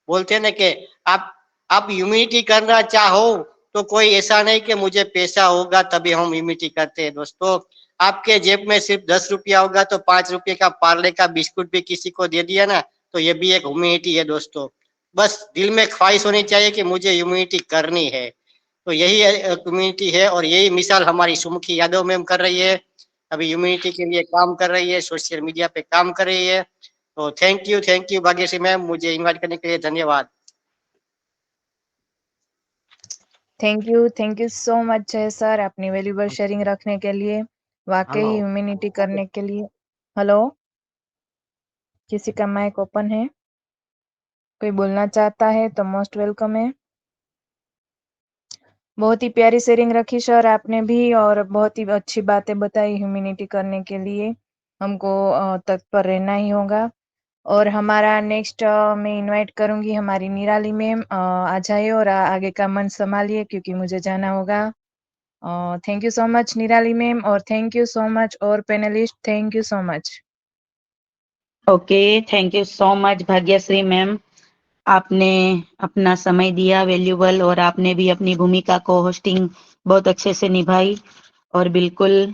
बोलते हैं ना कि आप ह्यूमिलिटी करना चाहो तो कोई ऐसा नहीं कि मुझे पैसा होगा तभी हम ह्यूमिलिटी करते हैं दोस्तों। आपके जेब में सिर्फ 10 रुपया होगा तो 5 रुपये का पार्ले का बिस्कुट भी किसी को दे दिया ना, तो ये भी एक ह्यूमिलिटी है दोस्तों। बस दिल में ख्वाहिश होनी चाहिए कि मुझे ह्यूमिलिटी करनी है, तो यही ह्यूमिलिटी है, और यही मिसाल हमारी सुमुखी यादव मैम कर रही है। अभी ह्यूमिलिटी के लिए काम कर रही है, सोशल मीडिया पे काम कर रही है। तो थैंक यू भाग्यश्री मैम, मुझे इनवाइट करने के लिए धन्यवाद। थैंक यू सो मच है सर अपनी वैल्यूबल शेयरिंग रखने के लिए, वाकई हेलो ह्यूमैनिटी करने के लिए। हेलो, किसी का माइक ओपन है? कोई बोलना चाहता है तो मोस्ट वेलकम है। बहुत ही प्यारी शेयरिंग रखी सर आपने भी, और बहुत ही अच्छी बातें बताई। ह्यूमैनिटी करने के लिए हमको तत्पर रहना ही होगा। और हमारा नेक्स्ट मैं इनवाइट करूंगी हमारी निराली मैम, आ जाइए और आगे का मन संभालिए क्योंकि मुझे जाना होगा। थैंक यू सो मच निराली मैम, और थैंक यू सो मच और panelist, thank you so much. Okay, thank you so much Bhagyashree ma'am, आपने अपना समय दिया वैल्यूबल, और आपने भी अपनी भूमिका को होस्टिंग बहुत अच्छे से निभाई। और बिल्कुल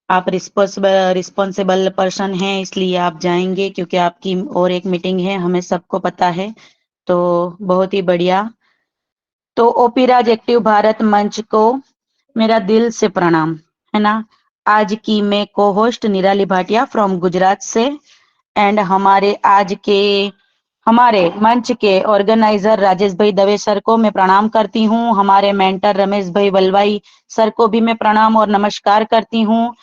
आप रिस्पॉन्सिबल पर्सन हैं, इसलिए आप जाएंगे क्योंकि आपकी और एक मीटिंग है, हमें सबको पता है। तो बहुत ही बढ़िया। तो ओपी राज एक्टिव भारत मंच को मेरा दिल से प्रणाम, है ना। आज की मैं को होस्ट निराली भाटिया फ्रॉम गुजरात से, एंड हमारे मंच के ऑर्गेनाइजर राजेश भाई दवे सर को मैं प्रणाम करती हूँ। हमारे मेंटर रमेश भाई वलवाई सर को भी मैं प्रणाम और नमस्कार करती हूँ।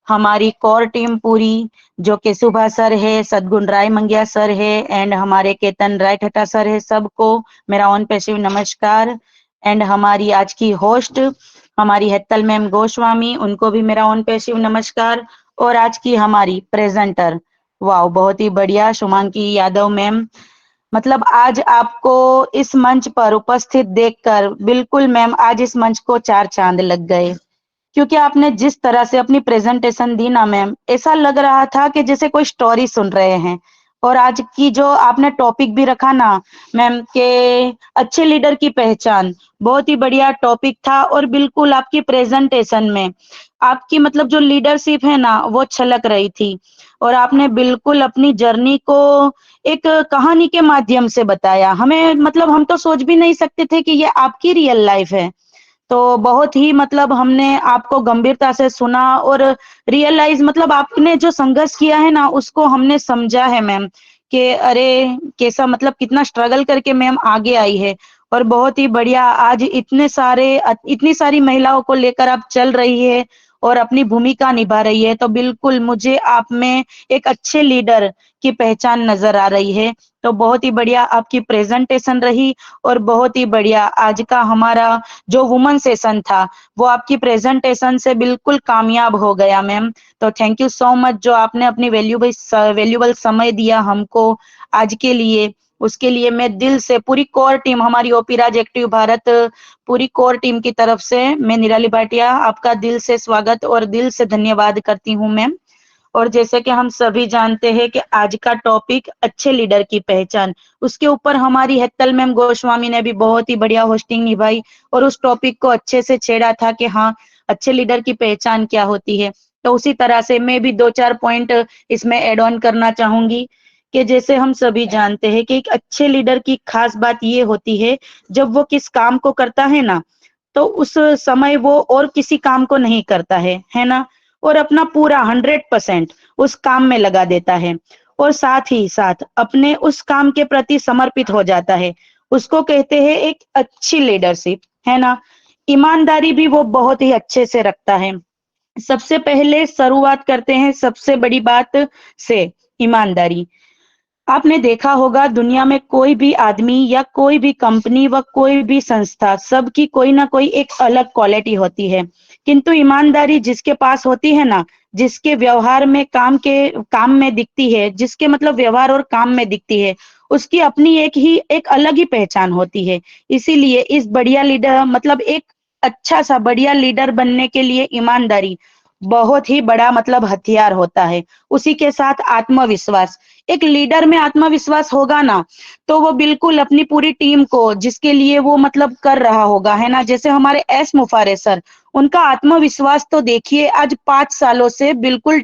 हमारी कोर टीम पूरी, जो कि सुभा सर है, सदगुण राय मंगिया सर है, एंड हमारे केतन राय ठट्टा सर है, सबको मेरा ऑन पैसिव नमस्कार। एंड हमारी आज की होस्ट हमारी हेतल मैम गोस्वामी, उनको भी मेरा ऑन पैसिव नमस्कार। और आज की हमारी प्रेजेंटर, वाह बहुत ही बढ़िया, शुमांकी यादव मैम। मतलब आज आपको इस मंच पर उपस्थित देखकर बिल्कुल मैम आज इस मंच को 4 चांद लग गए, क्योंकि आपने जिस तरह से अपनी प्रेजेंटेशन दी ना मैम, ऐसा लग रहा था कि जैसे कोई स्टोरी सुन रहे हैं। और आज की जो आपने टॉपिक भी रखा ना मैम के अच्छे लीडर की पहचान, बहुत ही बढ़िया टॉपिक था। और बिल्कुल आपकी प्रेजेंटेशन में आपकी मतलब जो लीडरशिप है ना वो छलक रही थी। और आपने बिल्कुल अपनी जर्नी को एक कहानी के माध्यम से बताया हमें, मतलब हम तो सोच भी नहीं सकते थे कि ये आपकी रियल लाइफ है। तो बहुत ही मतलब हमने आपको गंभीरता से सुना और रियलाइज, मतलब आपने जो संघर्ष किया है ना उसको हमने समझा है मैम, कि अरे कैसा मतलब कितना स्ट्रगल करके मैम आगे आई है। और बहुत ही बढ़िया आज इतनी सारी महिलाओं को लेकर आप चल रही है और अपनी भूमिका निभा रही है। तो बिल्कुल मुझे आप में एक अच्छे लीडर की पहचान नजर आ रही है। तो बहुत ही बढ़िया आपकी प्रेजेंटेशन रही, और बहुत ही बढ़िया आज का हमारा जो वुमन सेशन था वो आपकी प्रेजेंटेशन से बिल्कुल कामयाब हो गया मैम। तो थैंक यू सो मच, जो आपने अपनी वैल्यूबल समय दिया हमको आज के लिए, उसके लिए मैं दिल से पूरी कोर टीम, हमारी ओपी राज एक्टिव भारत पूरी कोर टीम की तरफ से मैं निराली भाटिया आपका दिल से स्वागत और दिल से धन्यवाद करती हूँ मैम। और जैसे कि हम सभी जानते हैं कि आज का टॉपिक अच्छे लीडर की पहचान, उसके ऊपर हमारी हेतल मैम गोस्वामी ने भी बहुत ही बढ़िया होस्टिंग निभाई और उस टॉपिक को अच्छे से छेड़ा था कि हाँ, अच्छे लीडर की पहचान क्या होती है। तो उसी तरह से मैं भी 2-4 पॉइंट इसमें ऐड ऑन करना चाहूंगी कि जैसे हम सभी जानते हैं कि एक अच्छे लीडर की खास बात ये होती है, जब वो किस काम को करता है ना, तो उस समय वो और किसी काम को नहीं करता है ना? और अपना पूरा 100% उस काम में लगा देता है और साथ ही साथ अपने उस काम के प्रति समर्पित हो जाता है। उसको कहते हैं एक अच्छी लीडरशिप, है ना? ईमानदारी भी वो बहुत ही अच्छे से रखता है। सबसे पहले शुरुआत करते हैं सबसे बड़ी बात से, ईमानदारी। आपने देखा होगा दुनिया में कोई भी आदमी या कोई भी कंपनी व कोई भी संस्था, सबकी कोई ना कोई एक अलग क्वालिटी होती है, किंतु ईमानदारी जिसके पास होती है ना, जिसके व्यवहार में काम में दिखती है, जिसके मतलब व्यवहार और काम में दिखती है, उसकी अपनी एक अलग ही पहचान होती है। इसीलिए इस बढ़िया लीडर मतलब एक अच्छा सा बढ़िया लीडर बनने के लिए ईमानदारी बहुत ही बड़ा मतलब हथियार होता है। उसी के साथ आत्मविश्वास। एक लीडर में आत्मविश्वास होगा ना, तो वो बिल्कुल अपनी पूरी टीम को जिसके लिए वो मतलब कर रहा होगा, है ना? जैसे हमारे एस मुफारे सर, उनका आत्मविश्वास तो देखिए आज 5 सालों से बिल्कुल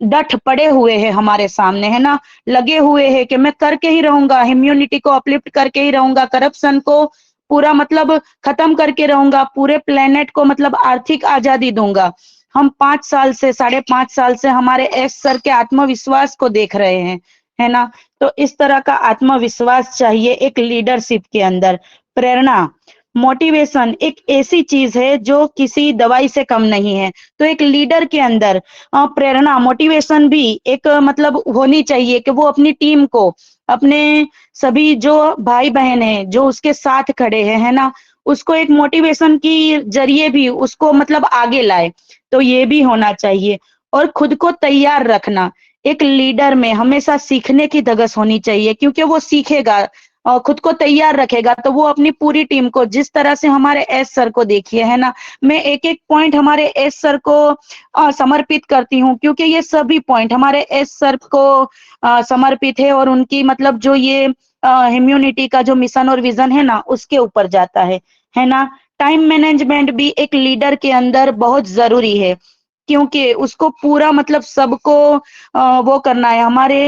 डट पड़े हुए हैं हमारे सामने, है ना? लगे हुए हैं कि मैं करके ही रहूंगा, ह्यूमैनिटी को अपलिफ्ट करके ही रहूंगा, करप्शन को पूरा मतलब खत्म करके रहूंगा, पूरे प्लेनेट को मतलब आर्थिक आजादी दूंगा। हम 5 साल से 5.5 साल से हमारे एस सर के आत्मविश्वास को देख रहे हैं, है ना? तो इस तरह का आत्मविश्वास चाहिए एक लीडरशिप के अंदर। प्रेरणा, मोटिवेशन एक ऐसी चीज है जो किसी दवाई से कम नहीं है। तो एक लीडर के अंदर प्रेरणा, मोटिवेशन भी एक मतलब होनी चाहिए कि वो अपनी टीम को, अपने सभी जो भाई बहन हैं, जो उसके साथ खड़े हैं, है ना? उसको एक मोटिवेशन की जरिए भी उसको मतलब आगे लाए। तो ये भी होना चाहिए और खुद को तैयार रखना। एक लीडर में हमेशा सीखने की धगस होनी चाहिए, क्योंकि वो सीखेगा और खुद को तैयार रखेगा तो वो अपनी पूरी टीम को, जिस तरह से हमारे एस सर को देखिए, है ना? मैं एक-एक पॉइंट हमारे एस सर को समर्पित करती हूँ, क्योंकि ये सभी पॉइंट हमारे एस सर को समर्पित है और उनकी मतलब जो ये इम्यूनिटी का जो मिशन और विजन है ना, उसके ऊपर जाता है ना? टाइम मैनेजमेंट भी एक लीडर के अंदर बहुत जरूरी है, क्योंकि उसको पूरा मतलब सबको वो करना है। हमारे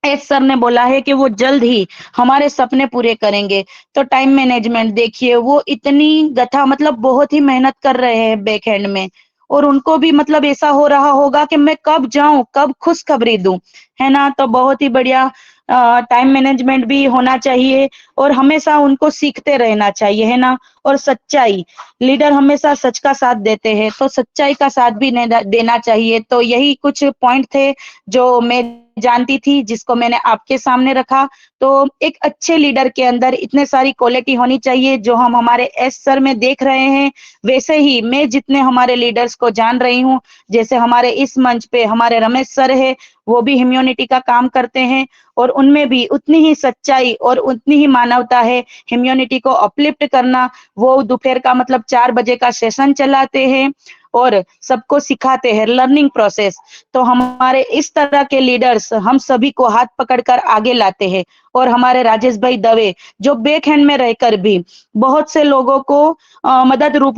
एस सर ने बोला है कि वो जल्द ही हमारे सपने पूरे करेंगे। तो टाइम मैनेजमेंट देखिए, वो इतनी गथा मतलब बहुत ही मेहनत कर रहे हैं बैक एंड में, और उनको भी मतलब ऐसा हो रहा होगा कि मैं कब जाऊं, कब खुशखबरी दूं, है ना? तो बहुत ही बढ़िया टाइम मैनेजमेंट भी होना चाहिए और हमेशा उनको सीखते रहना चाहिए, है ना? और सच्चाई, लीडर हमेशा सच का साथ देते हैं, तो सच्चाई का साथ भी देना चाहिए। तो यही कुछ पॉइंट थे जो मैं जानती थी, जिसको मैंने आपके सामने रखा। तो एक अच्छे लीडर के अंदर इतने सारी क्वालिटी होनी चाहिए जो हम हमारे एस सर में देख रहे हैं। वैसे ही मैं जितने हमारे लीडर्स को जान रही हूँ, जैसे हमारे इस मंच पे हमारे रमेश सर है, वो भी ह्यूमैनिटी का काम करते हैं और उनमें भी उतनी ही सच्चाई और उतनी ही मानवता है। ह्यूमैनिटी को अपलिफ्ट करना, वो दोपहर का मतलब 4 बजे का सेशन चलाते हैं और सबको सिखाते हैं लर्निंग प्रोसेस। तो हमारे इस तरह के लीडर्स हम सभी को हाथ पकड़कर आगे लाते हैं। और हमारे राजेश भाई दवे, जो बैक हैंड में रहकर भी बहुत से लोगों को मदद रूप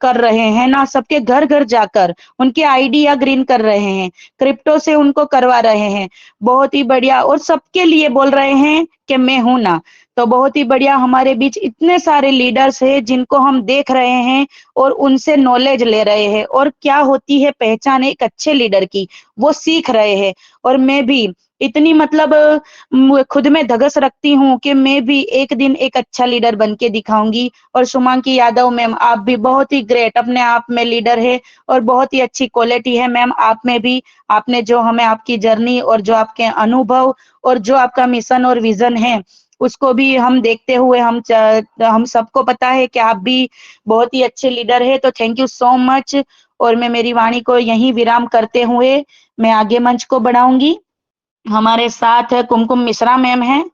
कर रहे हैं ना, सबके घर घर जाकर उनके आइडिया ग्रीन कर रहे हैं, क्रिप्टो से उनको करवा रहे हैं, बहुत ही बढ़िया। और सबके लिए बोल रहे हैं कि मैं हूं ना। तो बहुत ही बढ़िया, हमारे बीच इतने सारे लीडर्स हैं जिनको हम देख रहे हैं और उनसे नॉलेज ले रहे हैं, और क्या होती है पहचान एक अच्छे लीडर की, वो सीख रहे हैं। और मैं भी इतनी मतलब खुद में धगस रखती हूँ कि मैं भी एक दिन एक अच्छा लीडर बन के दिखाऊंगी। और शुमांकी यादव मैम, आप भी बहुत ही ग्रेट अपने आप में लीडर है और बहुत ही अच्छी क्वालिटी है मैम आप में भी। आपने जो हमें आपकी जर्नी और जो आपके अनुभव और जो आपका मिशन और विजन है, उसको भी हम देखते हुए हम सबको पता है कि आप भी बहुत ही अच्छे लीडर है। तो थैंक यू सो मच। और मैं मेरी वाणी को यहीं विराम करते हुए मैं आगे मंच को बढ़ाऊंगी। हमारे साथ कुमकुम मिश्रा मैम हैं,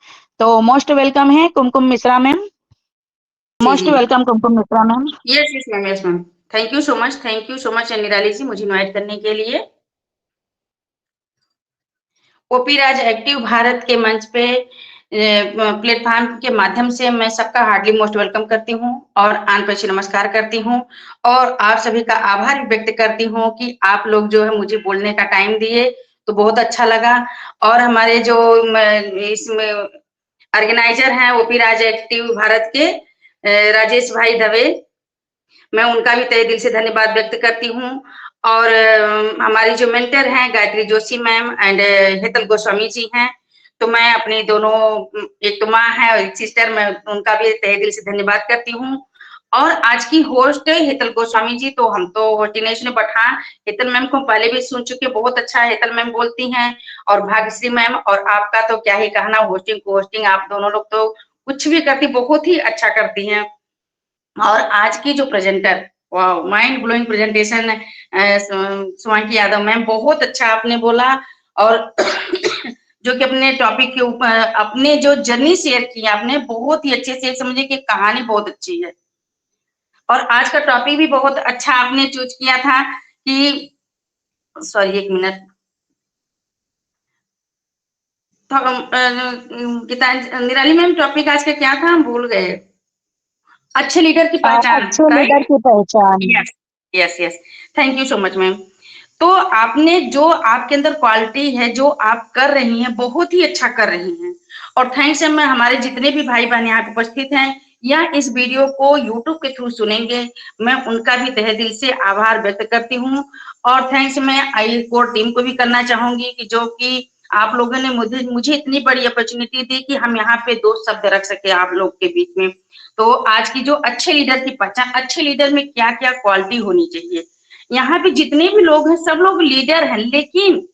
तो मोस्ट वेलकम है कुमकुम मिश्रा मैम। जी मोस्ट जी welcome Kumkum Mishra ma'am. Yes yes ma'am, yes ma'am. Thank you so much Nirali ji, मुझे इनवाइट करने के लिए। ओपी राज एक्टिव भारत के मंच पे प्लेटफॉर्म के माध्यम से मैं सबका हार्डली मोस्ट वेलकम करती हूँ और आन पेशी नमस्कार करती हूँ और आप सभी का आभार व्यक्त करती हूँ कि आप लोग जो है मुझे बोलने का टाइम दिए, तो बहुत अच्छा लगा। और हमारे जो इसमें ऑर्गेनाइजर हैं ओपी राज एक्टिव भारत के राजेश भाई दवे, मैं उनका भी तहे दिल से धन्यवाद व्यक्त करती हूँ। और हमारी जो मेंटर हैं गायत्री जोशी मैम एंड हेतल गोस्वामी जी हैं, तो मैं अपनी दोनों, एक तो माँ है और एक सिस्टर, मैं उनका भी तहे दिल से धन्यवाद करती हूँ। और आज की होस्ट हेतल गोस्वामी जी, तो हम तो होस्टिनेश ने बैठा, हेतल मैम को पहले भी सुन चुके, बहुत अच्छा हेतल मैम बोलती हैं। और भाग्यश्री मैम, और आपका तो क्या ही कहना, होस्टिंग को होस्टिंग आप दोनों लोग तो कुछ भी करती, बहुत ही अच्छा करती हैं। और आज की जो प्रेजेंटर, वाह, mind blowing presentation, Shivangi Yadav ma'am, बहुत अच्छा आपने बोला। और जो कि अपने टॉपिक के ऊपर अपने जो जर्नी शेयर की आपने, बहुत ही अच्छे से, समझे कि कहानी बहुत अच्छी है। और आज का टॉपिक भी बहुत अच्छा आपने चूज किया था कि, सॉरी एक मिनट, तो निराली मैम टॉपिक आज का क्या था, हम भूल गए। अच्छे लीडर की पहचान, अच्छे लीडर राइट? की पहचान। Yes yes yes, thank you so much ma'am. तो आपने जो आपके अंदर क्वालिटी है, जो आप कर रही हैं, बहुत ही अच्छा कर रही हैं। और थैंक्स है, मैं हमारे जितने भी भाई बहन यहाँ पे उपस्थित हैं या इस वीडियो को यूट्यूब के थ्रू सुनेंगे, मैं उनका भी तहे दिल से आभार व्यक्त करती हूँ। और थैंक्स मैं आई कोर टीम को भी करना चाहूंगी कि जो कि आप लोगों ने मुझे इतनी बड़ी अपॉर्चुनिटी दी कि हम यहाँ पे दो शब्द रख सके आप लोग के बीच में। तो आज की जो अच्छे लीडर की पहचान, अच्छे लीडर में क्या क्या क्वालिटी होनी चाहिए, यहाँ पे जितने भी लोग हैं सब लोग लीडर हैं, लेकिन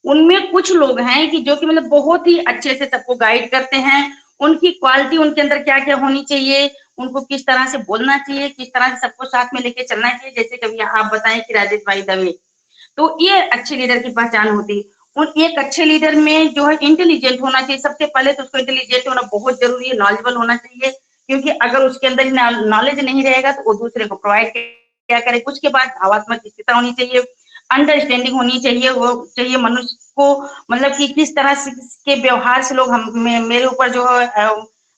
उनमें कुछ लोग हैं कि जो कि मतलब बहुत ही अच्छे से सबको गाइड करते हैं। उनकी क्वालिटी, उनके अंदर क्या क्या होनी चाहिए, उनको किस तरह से बोलना चाहिए, किस तरह से सबको साथ में लेके चलना चाहिए, जैसे कभी आप बताएं कि राजेश भाई दवे, तो ये अच्छे लीडर की पहचान होती है। उन एक अच्छे लीडर में जो है इंटेलिजेंट होना चाहिए, सबसे पहले तो उसको इंटेलिजेंट होना बहुत जरूरी है, नॉलेजेबल होना चाहिए, क्योंकि अगर उसके अंदर नॉलेज नहीं रहेगा तो वो दूसरे को प्रोवाइड क्या करे। कुछ के बाद भावात्मक स्थिरता होनी चाहिए, अंडरस्टैंडिंग होनी चाहिए, वो चाहिए मनुष्य को, मतलब कि किस तरह से के व्यवहार से लोग हम मेरे ऊपर जो है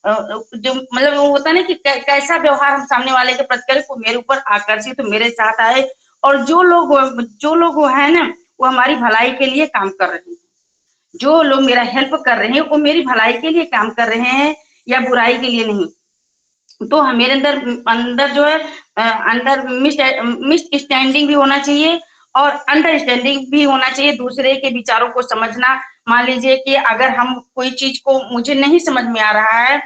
जो मतलब वो होता है ना कि कैसा व्यवहार हम सामने वाले के प्रति करें, वो मेरे ऊपर आकर्षित, तो मेरे साथ आए। और जो लोग वो है ना, वो हमारी भलाई के लिए काम कर रहे हैं, जो लोग मेरा हेल्प कर रहे हैं वो मेरी भलाई के लिए काम कर रहे हैं या बुराई के लिए नहीं। तो मेरे अंदर अंदर जो है अंदर मिस स्टैंडिंग भी होना चाहिए और अंडरस्टैंडिंग भी होना चाहिए, दूसरे के विचारों को समझना। मान लीजिए कि अगर हम कोई चीज को मुझे नहीं समझ में आ रहा है,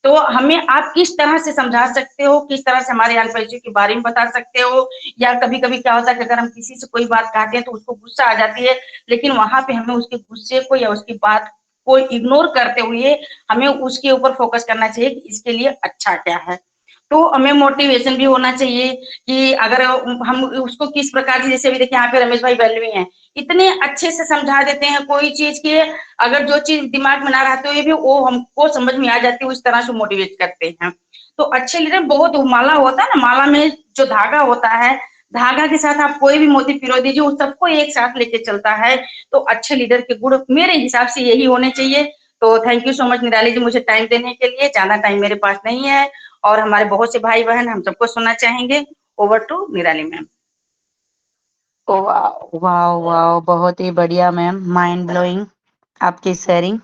तो हमें आप किस तरह से समझा सकते हो, किस तरह से हमारे अनपरिचय के बारे में बता सकते हो। या कभी कभी क्या होता है कि अगर हम किसी से कोई बात कहते हैं तो उसको गुस्सा आ जाती है, लेकिन वहां पे हमें उसके गुस्से को या उसकी बात को इग्नोर करते हुए हमें उसके ऊपर फोकस करना चाहिए कि इसके लिए अच्छा क्या है। तो हमें मोटिवेशन भी होना चाहिए कि अगर हम उसको किस प्रकार से, जैसे अभी देखिए यहाँ पे रमेश भाई वैल्यू हैं, इतने अच्छे से समझा देते हैं कोई चीज के, अगर जो चीज दिमाग में ना रहते हुए भी वो हमको समझ में आ जाती है, उस तरह से मोटिवेट करते हैं। तो अच्छे लीडर, बहुत माला होता है ना, माला में जो धागा होता है, धागा के साथ आप कोई भी मोती पिरो दीजिए, उस सबको एक साथ लेके चलता है। तो अच्छे लीडर के गुण मेरे हिसाब से यही होने चाहिए। तो thank you so much Nirali ji, मुझे टाइम देने के लिए, ज्यादा टाइम मेरे पास नहीं है और हमारे बहुत से भाई बहन हम सबको सुनना चाहेंगे। ओवर टू निराली मैम। वाह वाह वाह, बहुत ही बढ़िया मैम, माइंड ब्लोइंग आपकी sharing.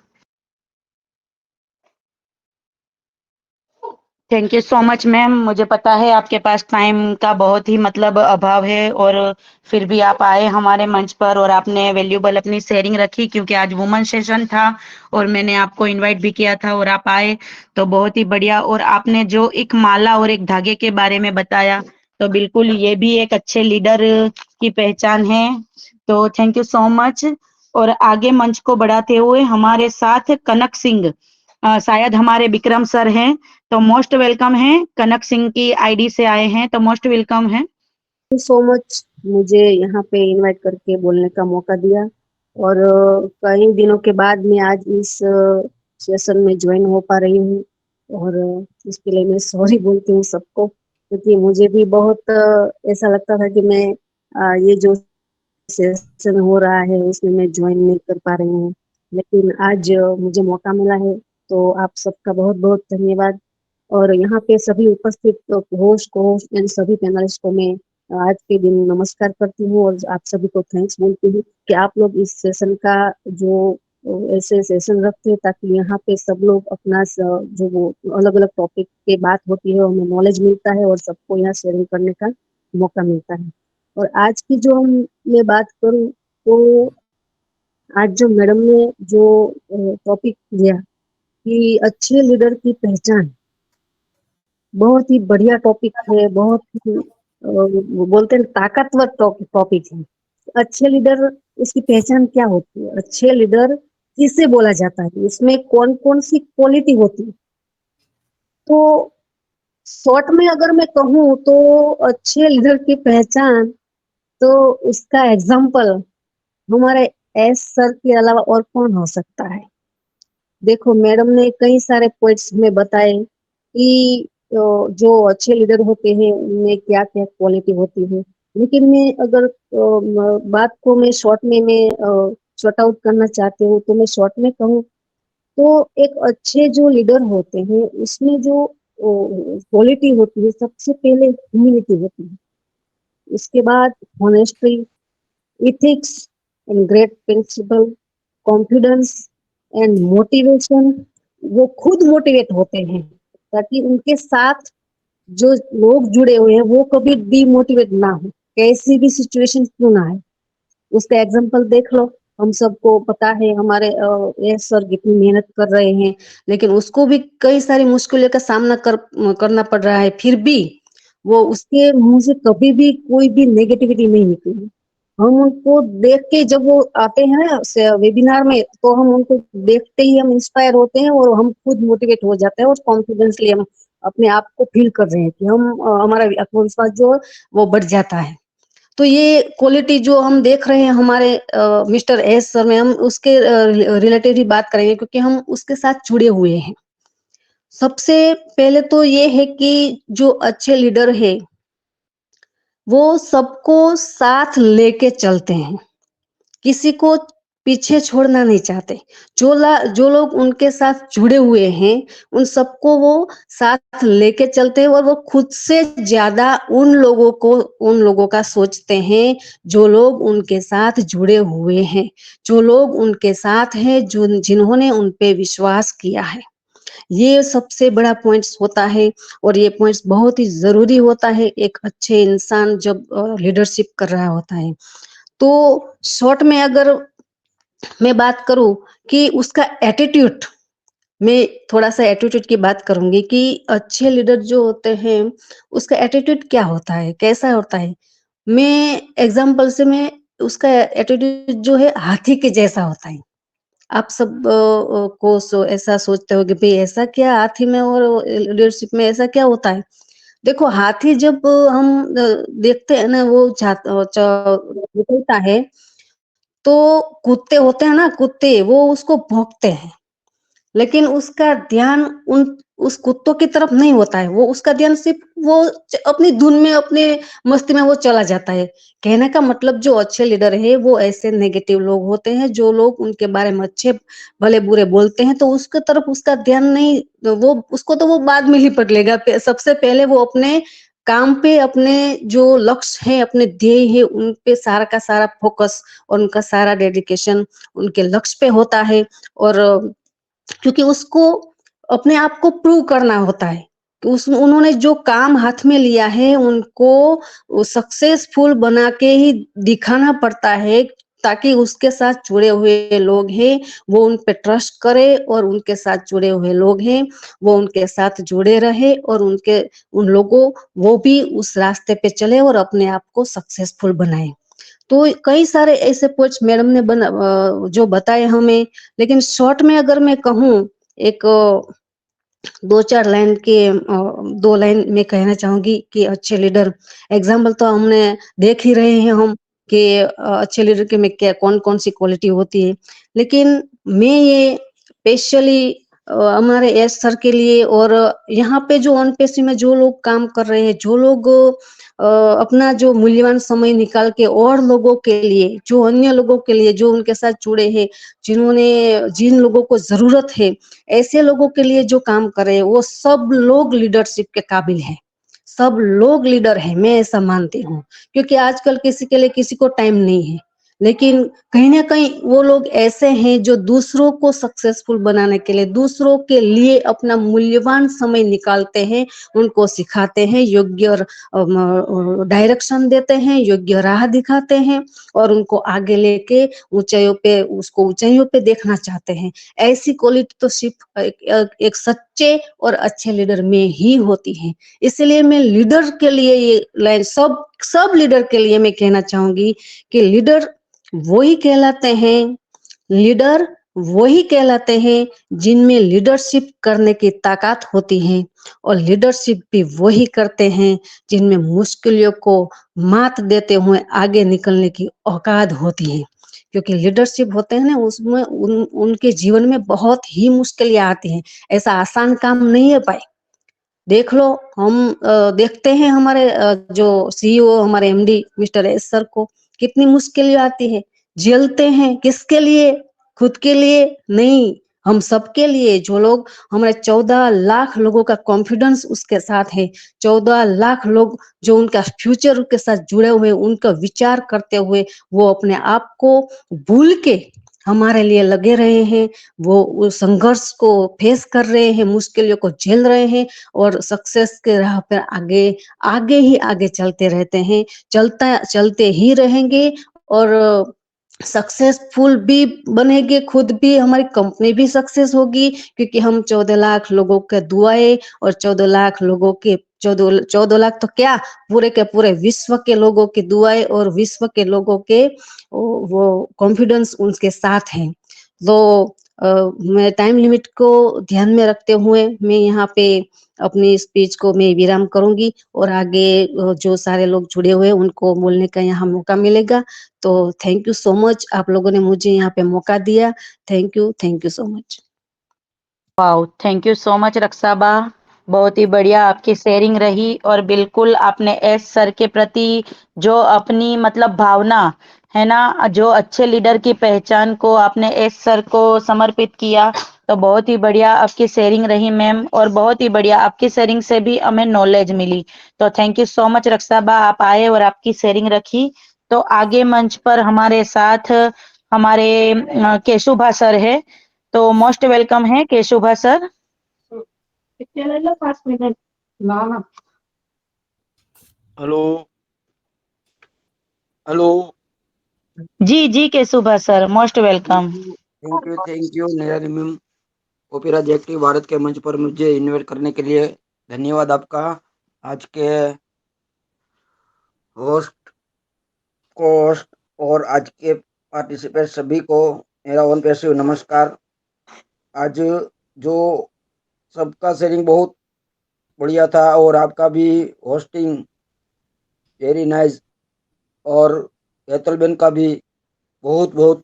Thank you so much ma'am. मुझे पता है आपके पास टाइम का बहुत ही मतलब अभाव है, और फिर भी आप आए हमारे मंच पर और आपने वैल्यूबल अपनी शेयरिंग रखी, क्योंकि आज वुमन सेशन था और मैंने आपको इनवाइट भी किया था और आप आए, तो बहुत ही बढ़िया। और आपने जो एक माला और एक धागे के बारे में बताया, तो बिल्कुल ये भी एक अच्छे लीडर की पहचान है। तो थैंक यू सो मच। और आगे मंच को बढ़ाते हुए हमारे साथ कनक सिंह, शायद हमारे विक्रम सर हैं, तो मोस्ट वेलकम है। कनक सिंह की आईडी से आए हैं, तो मोस्ट वेलकम है। सो मच, मुझे यहाँ पे इनवाइट करके बोलने का मौका दिया। और कई दिनों के बाद मैं आज इस सेशन में ज्वाइन हो पा रही हूँ, और इसके लिए मैं सॉरी बोलती हूँ सबको, क्योंकि मुझे भी बहुत ऐसा लगता था कि मैं ये जो सेशन हो रहा है उसमें मैं ज्वाइन नहीं कर पा रही हूँ, लेकिन आज मुझे मौका मिला है, तो आप सबका बहुत बहुत धन्यवाद। और यहाँ पे सभी उपस्थित होस्ट को एंड सभी पैनलिस्ट को मैं आज के दिन नमस्कार करती हूँ और आप सभी को थैंक्स बोलती हूँ कि आप लोग इस सेशन का जो ऐसे सेशन रखते हैं ताकि यहाँ पे सब लोग अपना जो वो अलग अलग टॉपिक पे बात होती है हमें नॉलेज मिलता है और सबको यहाँ शेयरिंग करने का मौका मिलता है। और आज की जो मैं बात करूँ तो आज जो मैडम ने जो टॉपिक लिया कि अच्छे लीडर की पहचान, बहुत ही बढ़िया टॉपिक है, बहुत ही बोलते हैं ताकतवर टॉपिक है। अच्छे लीडर, उसकी पहचान क्या होती है, अच्छे लीडर किसे बोला जाता है, इसमें कौन कौन सी क्वालिटी होती है। तो शॉर्ट में अगर मैं कहूँ तो अच्छे लीडर की पहचान, तो उसका एग्जाम्पल हमारे एस सर के अलावा और कौन हो सकता है। देखो मैडम ने कई सारे पॉइंट्स में बताए कि जो अच्छे लीडर होते हैं उनमें क्या क्या क्वालिटी होती है, लेकिन मैं अगर बात को मैं शॉर्ट में मैं शॉर्ट आउट करना चाहती हूँ तो मैं शॉर्ट में कहूँ तो एक अच्छे जो लीडर होते हैं उसमें जो क्वालिटी होती है, सबसे पहले ह्यूमिलिटी होती है, उसके बाद honesty, ethics and great principle, confidence and motivation. वो खुद मोटिवेट होते हैं ताकि उनके साथ जो लोग जुड़े हुए हैं वो कभी डिमोटिवेट ना हो, कैसी भी सिचुएशन क्यों ना है। उसका एग्जांपल देख लो, हम सबको पता है हमारे यस सर कितनी मेहनत कर रहे हैं, लेकिन उसको भी कई सारी मुश्किलों का सामना करना पड़ रहा है, फिर भी वो उसके मुंह से कभी भी कोई भी नेगेटिविटी नहीं निकली। हम उनको देख के जब वो आते हैं ना वेबिनार में, तो हम उनको देखते ही हम इंस्पायर होते हैं और हम खुद मोटिवेट हो जाते हैं और कॉन्फिडेंसली हम अपने आप को फील कर रहे हैं कि हम हमारा आत्मविश्वास जो है वो बढ़ जाता है। तो ये क्वालिटी जो हम देख रहे हैं हमारे मिस्टर एस सर में, हम उसके रिलेटेड ही बात करेंगे क्योंकि हम उसके साथ जुड़े हुए हैं। सबसे पहले तो ये है कि जो अच्छे लीडर है वो सबको साथ लेके चलते हैं, किसी को पीछे छोड़ना नहीं चाहते। जो लोग उनके साथ जुड़े हुए हैं उन सबको वो साथ लेके चलते हैं और वो खुद से ज्यादा उन लोगों का सोचते हैं जो लोग उनके साथ जुड़े हुए हैं, जो लोग उनके साथ हैं, जिन्होंने उन पे विश्वास किया है। ये सबसे बड़ा पॉइंट्स होता है और ये पॉइंट्स बहुत ही जरूरी होता है एक अच्छे इंसान जब लीडरशिप कर रहा होता है। तो शॉर्ट में अगर मैं बात करूं कि उसका एटीट्यूड, मैं थोड़ा सा एटीट्यूड की बात करूंगी कि अच्छे लीडर जो होते हैं उसका एटीट्यूड क्या होता है, कैसा होता है। मैं एग्जांपल से मैं उसका एटीट्यूड जो है हाथी के जैसा होता है। आप सब ऐसा सोचते हो कि भाई ऐसा क्या हाथी में और लीडरशिप में ऐसा क्या होता है। देखो हाथी जब हम देखते हैं ना वो निकलता है तो कुत्ते होते हैं ना, कुत्ते वो उसको भौंकते हैं, लेकिन उसका ध्यान उस कुत्तों की तरफ नहीं होता है, वो उसका ध्यान सिर्फ वो अपनी धुन में अपने मस्ती में वो चला जाता है। कहने का मतलब जो अच्छे लीडर है वो ऐसे नेगेटिव लोग होते हैं, जो लोग उनके बारे में अच्छे भले बुरे बोलते हैं तो उसके तरफ उसका ध्यान नहीं, वो उसको तो वो बाद में ही पढ़ लेगा। सबसे पहले वो अपने काम पे, अपने जो लक्ष्य है, अपने ध्येय है, उन पे सारा का सारा फोकस और उनका सारा डेडिकेशन उनके लक्ष्य पे होता है। और क्योंकि उसको अपने आप को प्रूव करना होता है कि उन्होंने जो काम हाथ में लिया है उनको सक्सेसफुल बना के ही दिखाना पड़ता है, ताकि उसके साथ जुड़े हुए लोग हैं वो उन पे ट्रस्ट करे और उनके साथ जुड़े हुए लोग हैं वो उनके साथ जुड़े रहे और उन लोगों वो भी उस रास्ते पे चले और अपने आप को सक्सेसफुल बनाए। तो कई सारे ऐसे पॉइंट्स मैडम ने जो बताए हमें, लेकिन शॉर्ट में अगर मैं कहूँ एक 2-4 लाइन के 2 लाइन में कहना चाहूंगी कि अच्छे लीडर एग्जाम्पल तो हमने देख ही रहे हैं हम कि अच्छे लीडर के में क्या कौन कौन सी क्वालिटी होती है, लेकिन मैं ये स्पेशली हमारे एस सर के लिए और यहाँ पे जो ओनपीएससी में जो लोग काम कर रहे हैं, जो लोग अपना जो मूल्यवान समय निकाल के और लोगों के लिए, जो अन्य लोगों के लिए, जो उनके साथ जुड़े हैं, जिन लोगों को जरूरत है, ऐसे लोगों के लिए जो काम कर रहे हैं, वो सब लोग लीडरशिप के काबिल हैं। सब लोग लीडर हैं, मैं ऐसा मानती हूँ, क्योंकि आजकल किसी के लिए किसी को टाइम नहीं है, लेकिन कहीं ना कहीं वो लोग ऐसे हैं जो दूसरों को सक्सेसफुल बनाने के लिए, दूसरों के लिए अपना मूल्यवान समय निकालते हैं, उनको सिखाते हैं, योग्य डायरेक्शन देते हैं, योग्य राह दिखाते हैं और उनको आगे लेके ऊंचाइयों पे देखना चाहते हैं। ऐसी क्वालिटी तो सिर्फ एक सच्चे और अच्छे लीडर में ही होती है। इसलिए मैं लीडर के लिए ये लाइन सब लीडर के लिए मैं कहना चाहूंगी कि लीडर वही कहलाते हैं जिनमें लीडरशिप करने की ताकत होती है, और लीडरशिप भी वही करते हैं जिनमें मुश्किलों को मात देते हुए आगे निकलने की औकात होती है। क्योंकि लीडरशिप होते हैं ना, उसमें उनके जीवन में बहुत ही मुश्किलें आती हैं। ऐसा आसान काम नहीं है भाई। देख लो, हम देखते हैं हमारे जो सीईओ, हमारे एमडी मिस्टर एस सर को कितनी मुश्किलें आती है, झेलते हैं। किसके लिए? खुद के लिए नहीं, हम सबके लिए। जो लोग हमारे 14 लाख लोगों का कॉन्फिडेंस उसके साथ है, 14 लाख लोग जो उनका फ्यूचर के साथ जुड़े हुए, उनका विचार करते हुए वो अपने आप को भूल के हमारे लिए लगे रहे हैं, वो उस संघर्ष को फेस कर रहे हैं, मुश्किलों को झेल रहे हैं और सक्सेस के राह पर आगे चलते रहते हैं, चलते ही रहेंगे और सक्सेसफुल भी बनेंगे, खुद भी, हमारी कंपनी भी सक्सेस होगी, क्योंकि हम 14 लाख लोगों के दुआएं और 14 लाख लोगों के 14 लाख तो क्या, पूरे के पूरे विश्व के लोगों की दुआएं और विश्व के लोगों के वो कॉन्फिडेंस उनके साथ है। तो मैं टाइम लिमिट को ध्यान में रखते हुए मैं यहाँ पे अपनी स्पीच को मैं विराम करूंगी और आगे जो सारे लोग जुड़े हुए हैं उनको बोलने का यहाँ मौका मिलेगा। तो थैंक यू सो मच, आप लोगों ने मुझे यहाँ पे मौका दिया। Thank you so much. Wow, thank you so much Rakshaba, बहुत ही बढ़िया आपकी शेयरिंग रही। और बिल्कुल आपने एस सर के प्रति जो अपनी मतलब भावना है ना, जो अच्छे लीडर की पहचान को आपने एस सर को समर्पित किया, तो बहुत ही बढ़िया आपकी शेयरिंग रही मैम, और बहुत ही बढ़िया आपकी शेयरिंग से भी हमें नॉलेज मिली। तो थैंक यू सो मच रक्षाबा, आप आए और आपकी शेयरिंग रखी। तो आगे मंच पर हमारे साथ हमारे केशुभा सर है, तो मोस्ट वेलकम है केशुभा सर। Hello hello. जी जी Keshubha sir, most welcome. Thank you Nirali ma'am, Opera active Bharat के मंच पर मुझे इन्वाइट करने के लिए धन्यवाद आपका। आज के होस्ट और आज के पार्टिसिपेंट सभी को मेरा वन पैसिव नमस्कार। आज जो सबका शेयरिंग बहुत बढ़िया था और आपका भी होस्टिंग वेरी नाइस, और हेतलबेन का भी बहुत बहुत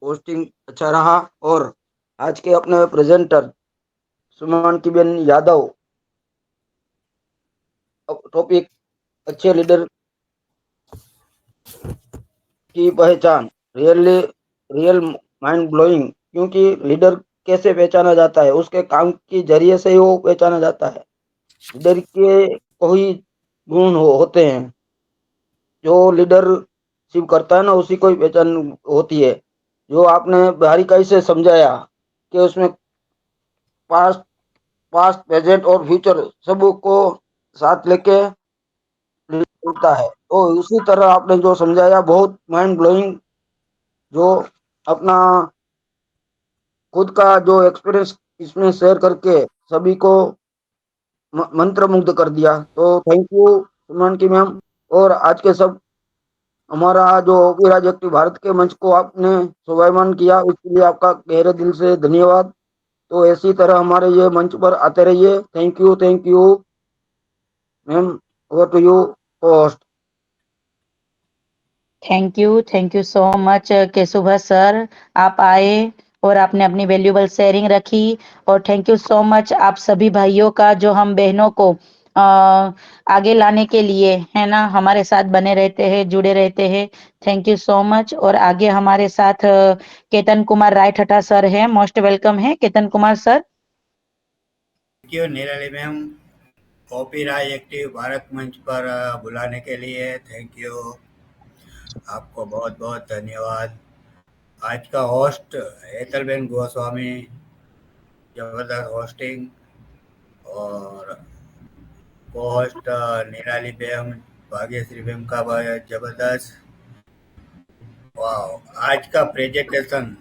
होस्टिंग अच्छा रहा। और आज के अपने प्रेजेंटर सुमन की बेन यादव, टॉपिक अच्छे लीडर की पहचान, रियल माइंड ब्लोइंग, क्योंकि लीडर कैसे पहचाना जाता है, उसके काम के जरिए से ही वो पहचाना जाता है। लीडर के कोई गुण होते हैं, जो लीडरशिप करता है ना उसी को ही पहचान होती है। जो आपने बारीकाई से समझाया कि उसमें पास्ट प्रेजेंट और फ्यूचर सबको साथ लेके होता है, तो उसी तरह आपने जो समझाया बहुत माइंड ब्लोइंग, जो अपना खुद का जो एक्सपीरियंस इसमें शेयर करके सभी को मंत्र मुग्ध कर दिया। तो थैंक यू सुमन की मैम। और आज के सब हमारा जो ओपेरा एक्टिव भारत के मंच को आपने शोभायमान किया, उसके लिए आपका गहरे दिल से धन्यवाद। तो इसी तरह हमारे ये मंच पर आते रहिए। Thank you ma'am, over to you host. Thank you so much Keshubha sir, आप आए और आपने अपनी वैल्यूएबल शेयरिंग रखी। और थैंक यू सो मच आप सभी भाइयों का जो हम बहनों को आगे लाने के लिए है ना हमारे साथ बने रहते हैं, जुड़े रहते हैं। Thank you so much. और आगे हमारे साथ केतन कुमार राय ठटा सर है, मोस्ट वेलकम है Ketan Kumar sir. Thank you Nirali ma'am, OP Rai active Bharat मंच पर बुलाने के लिए थैंक यू, आपको बहुत बहुत धन्यवाद। आज का होस्ट हेतलबेन गोस्वामी, जबरदस्त होस्टिंग, और को होस्ट निराली बेगम, भाग्यश्री बेगम का जबरदस्त। वाह, आज का प्रेजेंटेशन,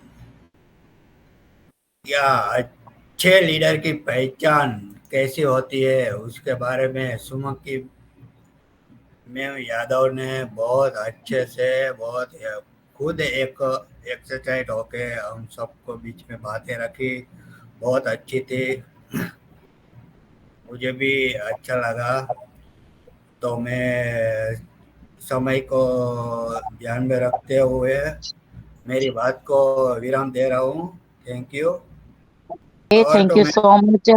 या अच्छे लीडर की पहचान कैसी होती है उसके बारे में सुमन की मैम यादव ने बहुत अच्छे से, बहुत खुद एक एक्सरसाइज होके हम सबको बीच में बातें रखी, बहुत अच्छी थी, मुझे भी अच्छा लगा। तो मैं समय को ध्यान में रखते हुए मेरी बात को विराम दे रहा हूँ। Thank you. Thank you so much,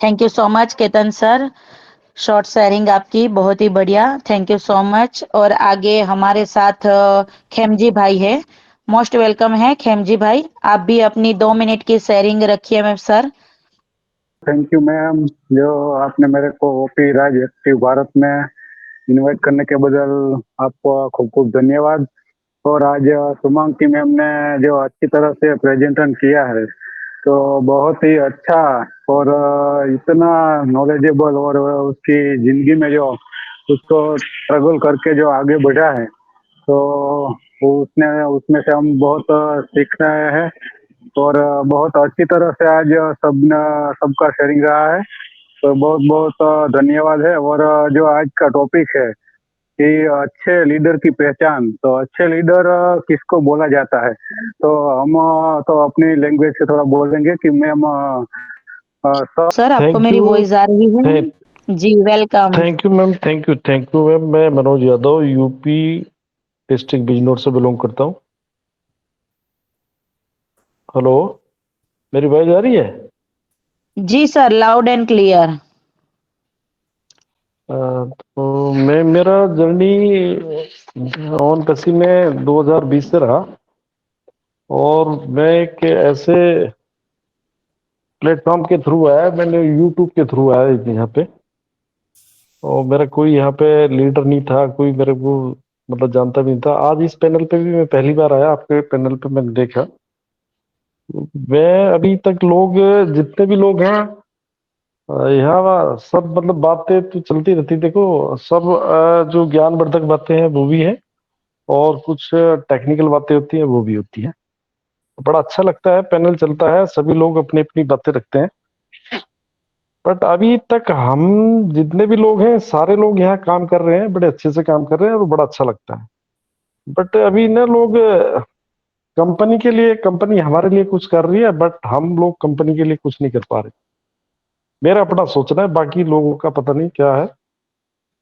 thank you so much Ketan sir, short sharing आपकी बहुत ही बढ़िया, थैंक यू सो मच। और आगे हमारे साथ खेमजी भाई है, मोस्ट वेलकम है खेमजी भाई, आप भी अपनी 2 मिनट की शेयरिंग रखिए ma'am sir. Thank you ma'am, जो आपने मेरे को ओपी राज एक्टिव भारत में इनवाइट करने के बदल आपको खूब खूब धन्यवाद। और आज सुमांकी मैम ने जो अच्छी तरह से प्रेजेंटेशन किया है तो बहुत ही अच्छा, और इतना नॉलेजेबल, और उसकी जिंदगी में जो उसको स्ट्रगल करके जो आगे बढ़ा है तो उसमें से हम बहुत सीख रहे हैं। और बहुत अच्छी तरह से आज सबका शेयरिंग रहा है, तो बहुत बहुत धन्यवाद है। और जो आज का टॉपिक है कि अच्छे लीडर की पहचान, तो अच्छे लीडर किसको बोला जाता है, तो हम तो अपनी लैंग्वेज से थोड़ा बोलेंगे कि मैम सर आपको मेरी वॉइस आ रही है? जी welcome. Thank you ma'am, thank you ma'am. मैं मनोज यादव यूपी डिस्ट्रिक्ट बिजनौर से बिलोंग करता हूँ। हेलो, मेरी आवाज आ रही है? जी सर, लाउड एंड क्लियर। तो मेरा जर्नी ऑन कसी में 2020 से रहा, और मैं एक ऐसे प्लेटफॉर्म के थ्रू आया, मैंने यूट्यूब के थ्रू आया यहाँ पे, और मेरा कोई यहाँ पे लीडर नहीं था, कोई मेरे को मतलब जानता भी नहीं था। आज इस पैनल पे भी मैं पहली बार आया, आपके पैनल पे मैंने देखा। मैं अभी तक लोग, जितने भी लोग हैं यहाँ, सब मतलब बातें तो चलती रहती, देखो सब जो ज्ञानवर्धक बातें हैं वो भी है, और कुछ टेक्निकल बातें होती हैं वो भी होती है। बड़ा अच्छा लगता है, पैनल चलता है, सभी लोग अपनी अपनी बातें रखते हैं। बट अभी तक हम जितने भी लोग हैं सारे लोग यहाँ काम कर रहे हैं, बड़े अच्छे से काम कर रहे हैं, और बड़ा अच्छा लगता है। बट अभी ना लोग कंपनी के लिए, कंपनी हमारे लिए कुछ कर रही है, बट हम लोग कंपनी के लिए कुछ नहीं कर पा रहे। मेरा अपना सोचना है, बाकी लोगों का पता नहीं क्या है।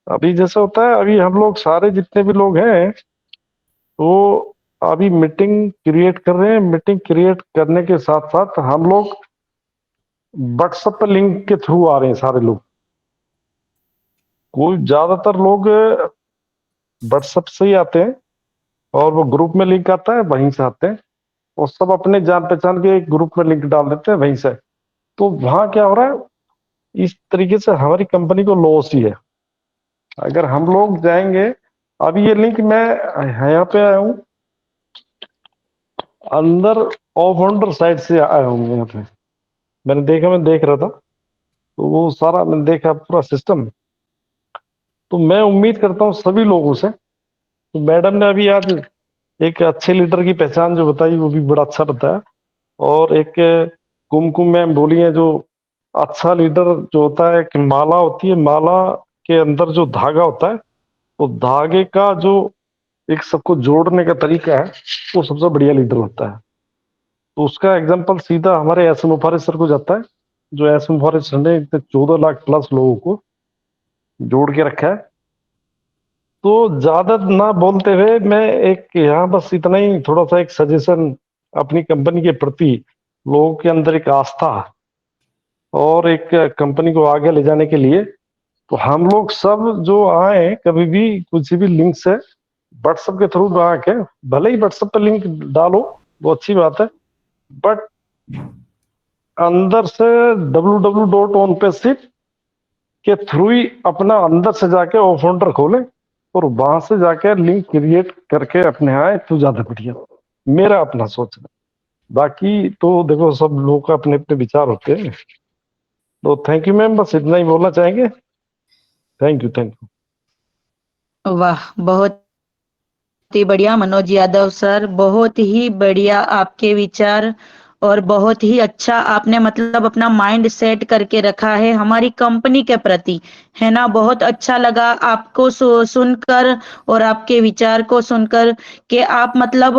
अभी जैसा होता है, अभी हम लोग सारे जितने भी लोग हैं तो अभी मीटिंग क्रिएट कर रहे हैं। मीटिंग क्रिएट करने के साथ साथ हम लोग व्हाट्सएप पर लिंक के थ्रू आ रहे हैं सारे लोग। कोई ज्यादातर लोग व्हाट्सएप से ही आते हैं, और वो ग्रुप में लिंक आता है वहीं से आते हैं, और सब अपने जान पहचान के एक ग्रुप में लिंक डाल देते हैं वहीं से। तो वहां क्या हो रहा है, इस तरीके से हमारी कंपनी को लॉस ही है। अगर हम लोग जाएंगे, अभी ये लिंक मैं यहाँ पे आया हूँ, अंदर फाउंडर साइड से आया हूँ यहाँ पे। मैंने देखा, मैं देख रहा था, तो वो सारा मैंने देखा पूरा सिस्टम। तो मैं उम्मीद करता हूँ सभी लोगों से, तो मैडम ने अभी आज एक अच्छे लीडर की पहचान जो बताई वो भी बड़ा अच्छा बताया। और एक कुमकुम मैम बोली है, जो अच्छा लीडर जो होता है, एक माला होती है, माला के अंदर जो धागा होता है, तो धागे का जो एक सबको जोड़ने का तरीका है, वो सबसे बढ़िया लीडर होता है। तो उसका एग्जाम्पल सीधा हमारे एस एम मुफारिस सर को जाता है, जो एस एम मुफारिस सर ने 14 लाख प्लस लोगों को जोड़ के रखा है। तो ज्यादा ना बोलते हुए मैं एक यहाँ बस इतना ही थोड़ा सा एक सजेशन अपनी कंपनी के प्रति लोगों के अंदर एक आस्था और एक कंपनी को आगे ले जाने के लिए, तो हम लोग सब जो आए कभी भी कुछ भी लिंक से व्हाट्सएप के थ्रू आके, भले ही व्हाट्सएप पे लिंक डालो वो अच्छी बात है, बट अंदर से www.onpayship के थ्रू ही अपना अंदर से जाके वो फोल्डर खोले और वहां से जाके लिंक क्रिएट करके अपने आए तो ज्यादा बढ़िया, मेरा अपना सोचना। बाकी तो देखो सब लोगों का अपने अपने विचार होते हैं। तो थैंक यू मैम, बस इतना ही बोलना चाहेंगे। Thank you. वाह, बहुत ही बढ़िया मनोज यादव सर, बहुत ही बढ़िया आपके विचार और बहुत ही अच्छा आपने मतलब अपना माइंड सेट करके रखा है हमारी कंपनी के प्रति, है ना। बहुत अच्छा लगा आपको सुनकर और आपके विचार को सुनकर कि आप मतलब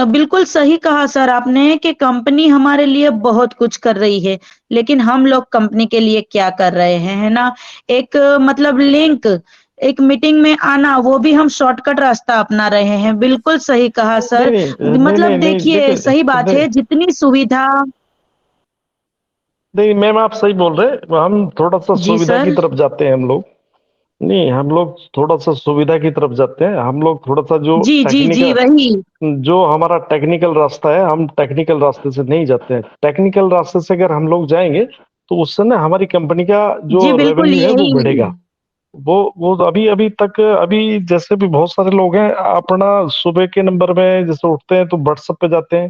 बिल्कुल सही कहा सर आपने कि कंपनी हमारे लिए बहुत कुछ कर रही है, लेकिन हम लोग कंपनी के लिए क्या कर रहे हैं, है ना। एक मतलब लिंक, एक मीटिंग में आना, वो भी हम शॉर्टकट रास्ता अपना रहे हैं। बिल्कुल सही कहा सर। नहीं मतलब देखिए देखिए, सही बात है, जितनी सुविधा। नहीं मैम आप सही बोल रहे हैं, हम थोड़ा सा जी सुविधा की सर। तरफ जाते हैं हम लोग। नहीं, हम लोग थोड़ा सा सुविधा की तरफ जाते हैं, हम लोग थोड़ा सा जो जी जी जी, वही। जो हमारा टेक्निकल रास्ता है, हम टेक्निकल रास्ते से नहीं जाते हैं। टेक्निकल रास्ते से अगर हम लोग जाएंगे तो उससे ना हमारी कंपनी का जो जी बिल्कुल रेवेन्यू है वो यही। बढ़ेगा। वो अभी तक अभी जैसे भी बहुत सारे लोग हैं अपना सुबह के नंबर में जैसे उठते हैं तो व्हाट्सएप पे जाते हैं,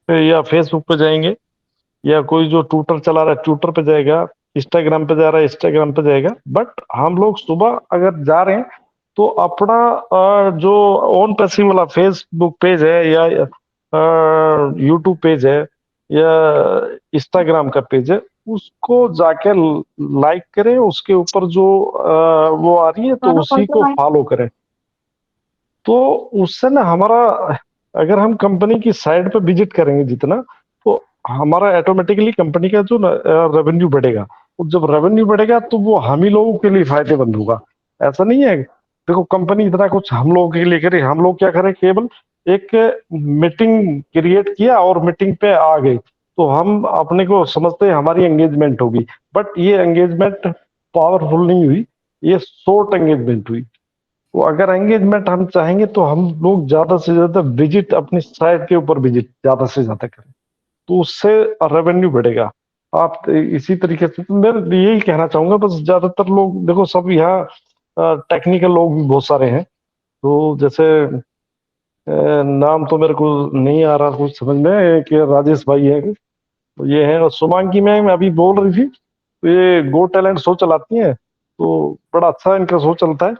फिर या फेसबुक पे जाएंगे, या कोई जो ट्विटर चला रहा है ट्विटर पे जाएगा, इंस्टाग्राम पे जा रहा है इंस्टाग्राम पे जाएगा। बट हम लोग सुबह अगर जा रहे हैं तो अपना जो ओन पैसिव वाला फेसबुक पेज है या यूट्यूब पेज है या इंस्टाग्राम का पेज है, उसको जाके लाइक करें, उसके ऊपर जो वो आ रही है तो उसी को फॉलो करें। तो उससे ना हमारा, अगर हम कंपनी की साइट पे विजिट करेंगे जितना, तो हमारा ऑटोमेटिकली कंपनी का जो रेवेन्यू बढ़ेगा। और जब रेवेन्यू बढ़ेगा तो वो हम ही लोगों के लिए फायदेमंद होगा। ऐसा नहीं है, देखो कंपनी इतना कुछ हम लोगों के लिए करे, हम लोग क्या करें, केवल एक मीटिंग क्रिएट किया और मीटिंग पे आ गए, तो हम अपने को समझते हैं हमारी एंगेजमेंट होगी। बट ये एंगेजमेंट पावरफुल नहीं हुई, ये शॉर्ट एंगेजमेंट हुई। तो अगर एंगेजमेंट हम चाहेंगे तो हम लोग ज्यादा से ज्यादा विजिट अपनी साइट के ऊपर विजिट ज्यादा से ज्यादा करें, तो उससे रेवेन्यू बढ़ेगा। आप इसी तरीके से, तो मैं यही कहना चाहूंगा। बस ज्यादातर लोग देखो सब यहाँ टेक्निकल लोग भी बहुत सारे हैं, तो जैसे नाम तो मेरे को नहीं आ रहा कुछ समझ में कि राजेश भाई है, तो ये है। और सुमांगी मैम अभी बोल रही थी, तो ये गो टैलेंट शो चलाती हैं, तो बड़ा अच्छा इनका शो चलता है,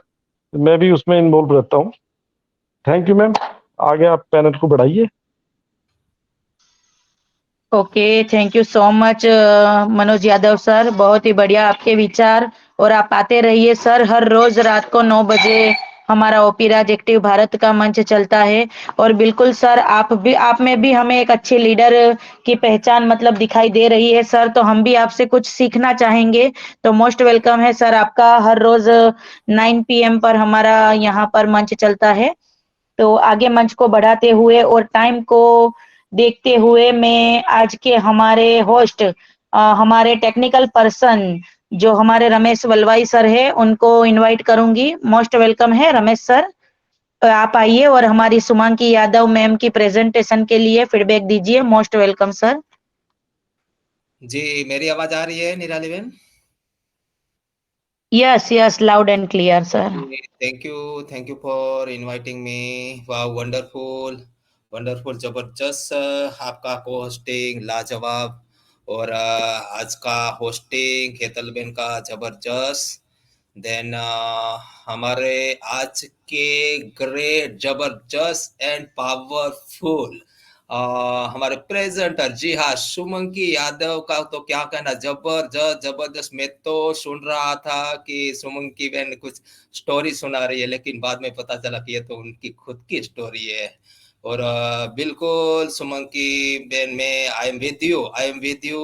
मैं भी उसमें इन्वॉल्व रहता हूँ। थैंक यू मैम, आगे आप पैनल को बढ़ाइए। Okay, thank you so much Manoj Yadav sir, बहुत ही बढ़िया आपके विचार। और आप आते रहिए सर, हर रोज रात को 9 बजे हमारा ओपी राज एक्टिव भारत का मंच चलता है। और बिल्कुल सर, आप में भी हमें एक अच्छे लीडर की पहचान मतलब दिखाई दे रही है सर, तो हम भी आपसे कुछ सीखना चाहेंगे। तो मोस्ट वेलकम है सर आपका, हर रोज 9 PM पर हमारा यहाँ पर मंच चलता है। तो आगे मंच को बढ़ाते हुए और टाइम को देखते हुए मैं आज के हमारे होस्ट, हमारे टेक्निकल पर्सन जो हमारे रमेश वलवाई सर है, उनको इनवाइट करूंगी। मोस्ट वेलकम है रमेश सर, आप आइए और हमारी सुमांकी यादव मैम की प्रेजेंटेशन के लिए फीडबैक दीजिए। Most welcome sir. जी, मेरी आवाज आ रही है निराली बहन? Yes yes, loud and clear sir. Thank you for inviting me. वाह, वंडरफुल वंडरफुल, जबरदस्त आपका होस्टिंग लाजवाब। और आज का होस्टिंग हेतलबेन का जबरदस्त। देन हमारे आज के ग्रेट जबरदस्त एंड पावरफुल हमारे प्रेजेंटर, जी हाँ, सुमंकी यादव का तो क्या कहना, जबरदस्त जबरदस्त। मैं तो सुन रहा था कि सुमंकी बहन कुछ स्टोरी सुना रही है, लेकिन बाद में पता चला कि ये तो उनकी खुद की स्टोरी है। और बिल्कुल सुमंकी बहन में आई एम विद यू।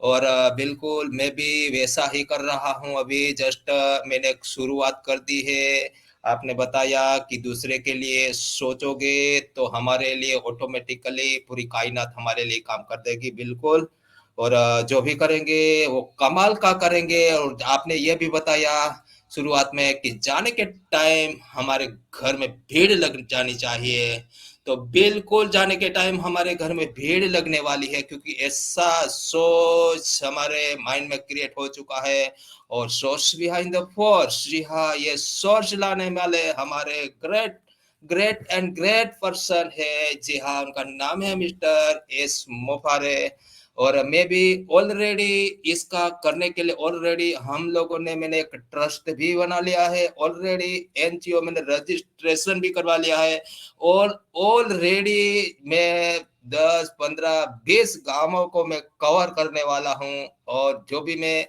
और बिल्कुल मैं भी वैसा ही कर रहा हूँ। अभी जस्ट मैंने शुरुआत कर दी है आपने बताया कि दूसरे के लिए सोचोगे तो हमारे लिए ऑटोमेटिकली पूरी कायनात हमारे लिए काम कर देगी, बिल्कुल। और जो भी करेंगे वो कमाल का करेंगे। और आपने ये भी बताया शुरुआत में कि जाने के टाइम हमारे घर में भीड़ लग जानी चाहिए, तो बिल्कुल जाने के टाइम हमारे घर में भीड़ लगने वाली है, क्योंकि ऐसा सोच हमारे माइंड में क्रिएट हो चुका है। और सोर्स बिहाइंड द फोर्स, जी हाँ, ये सोर्स लाने वाले हमारे great great and great person है। जी हाँ, उनका नाम है मिस्टर एस मोफारे। और मैं भी ऑलरेडी इसका करने के लिए ऑलरेडी हम लोगों ने मैंने एक ट्रस्ट भी बना लिया है, ऑलरेडी एनजीओ मैंने रजिस्ट्रेशन भी करवा लिया है। और ऑलरेडी मैं 10 15 20 गांवों को मैं कवर करने वाला हूं। और जो भी मैं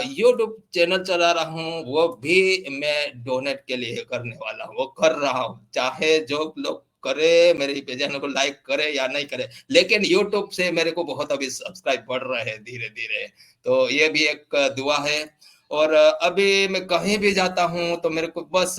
यूट्यूब चैनल चला रहा हूँ वो भी मैं डोनेट के लिए करने वाला हूँ, वो कर रहा हूँ। चाहे जो लोग करे, मेरे चैनल को लाइक करे या नहीं करे, लेकिन यूट्यूब से मेरे को बहुत अभी सब्सक्राइब बढ़ रहे हैं धीरे धीरे, तो ये भी एक दुआ है। और अभी मैं कहीं भी जाता हूँ तो मेरे को बस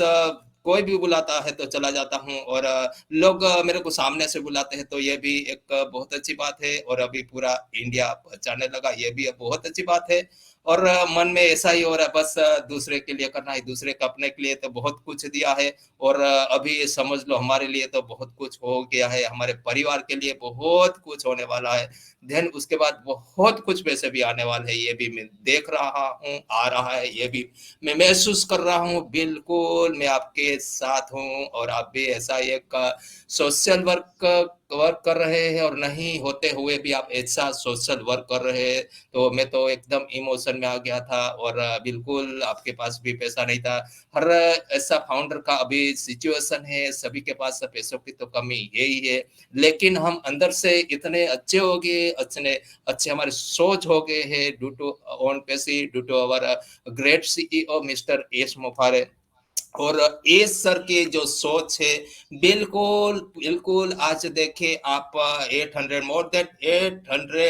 कोई भी बुलाता है तो चला जाता हूँ। और लोग मेरे को सामने से बुलाते हैं, तो ये भी एक बहुत अच्छी बात है। और अभी पूरा इंडिया पहचानने लगा, ये भी बहुत अच्छी बात है। और मन में ऐसा ही हो रहा है, बस दूसरे के लिए करना है, दूसरे का अपने के लिए तो बहुत कुछ दिया है। और अभी ये समझ लो हमारे लिए तो बहुत कुछ हो गया है, हमारे परिवार के लिए बहुत कुछ होने वाला है। देन उसके बाद बहुत कुछ पैसे भी आने वाले हैं, ये भी मैं देख रहा हूँ, आ रहा है, ये भी मैं महसूस कर रहा हूँ। बिल्कुल मैं आपके साथ हूँ। और आप भी ऐसा एक सोशल वर्क कर रहे हैं, और नहीं होते हुए भी आप ऐसा सोशल वर्क कर रहे हैं, तो मैं तो एकदम इमोशन में आ गया था। और बिल्कुल आपके पास भी पैसा नहीं था, हर ऐसा फाउंडर का अभी सिचुएशन है, सभी के पास पैसों की तो कमी यही है। लेकिन हम अंदर से इतने अच्छे हो गए, अच्छे हमारे सोच हो गए हैं, ड्यू टू ओन पैसे, due to our great CEO mister S Mofare. और एस सर की जो सोच है, बिल्कुल बिल्कुल आज देखे आप 800 मोर देन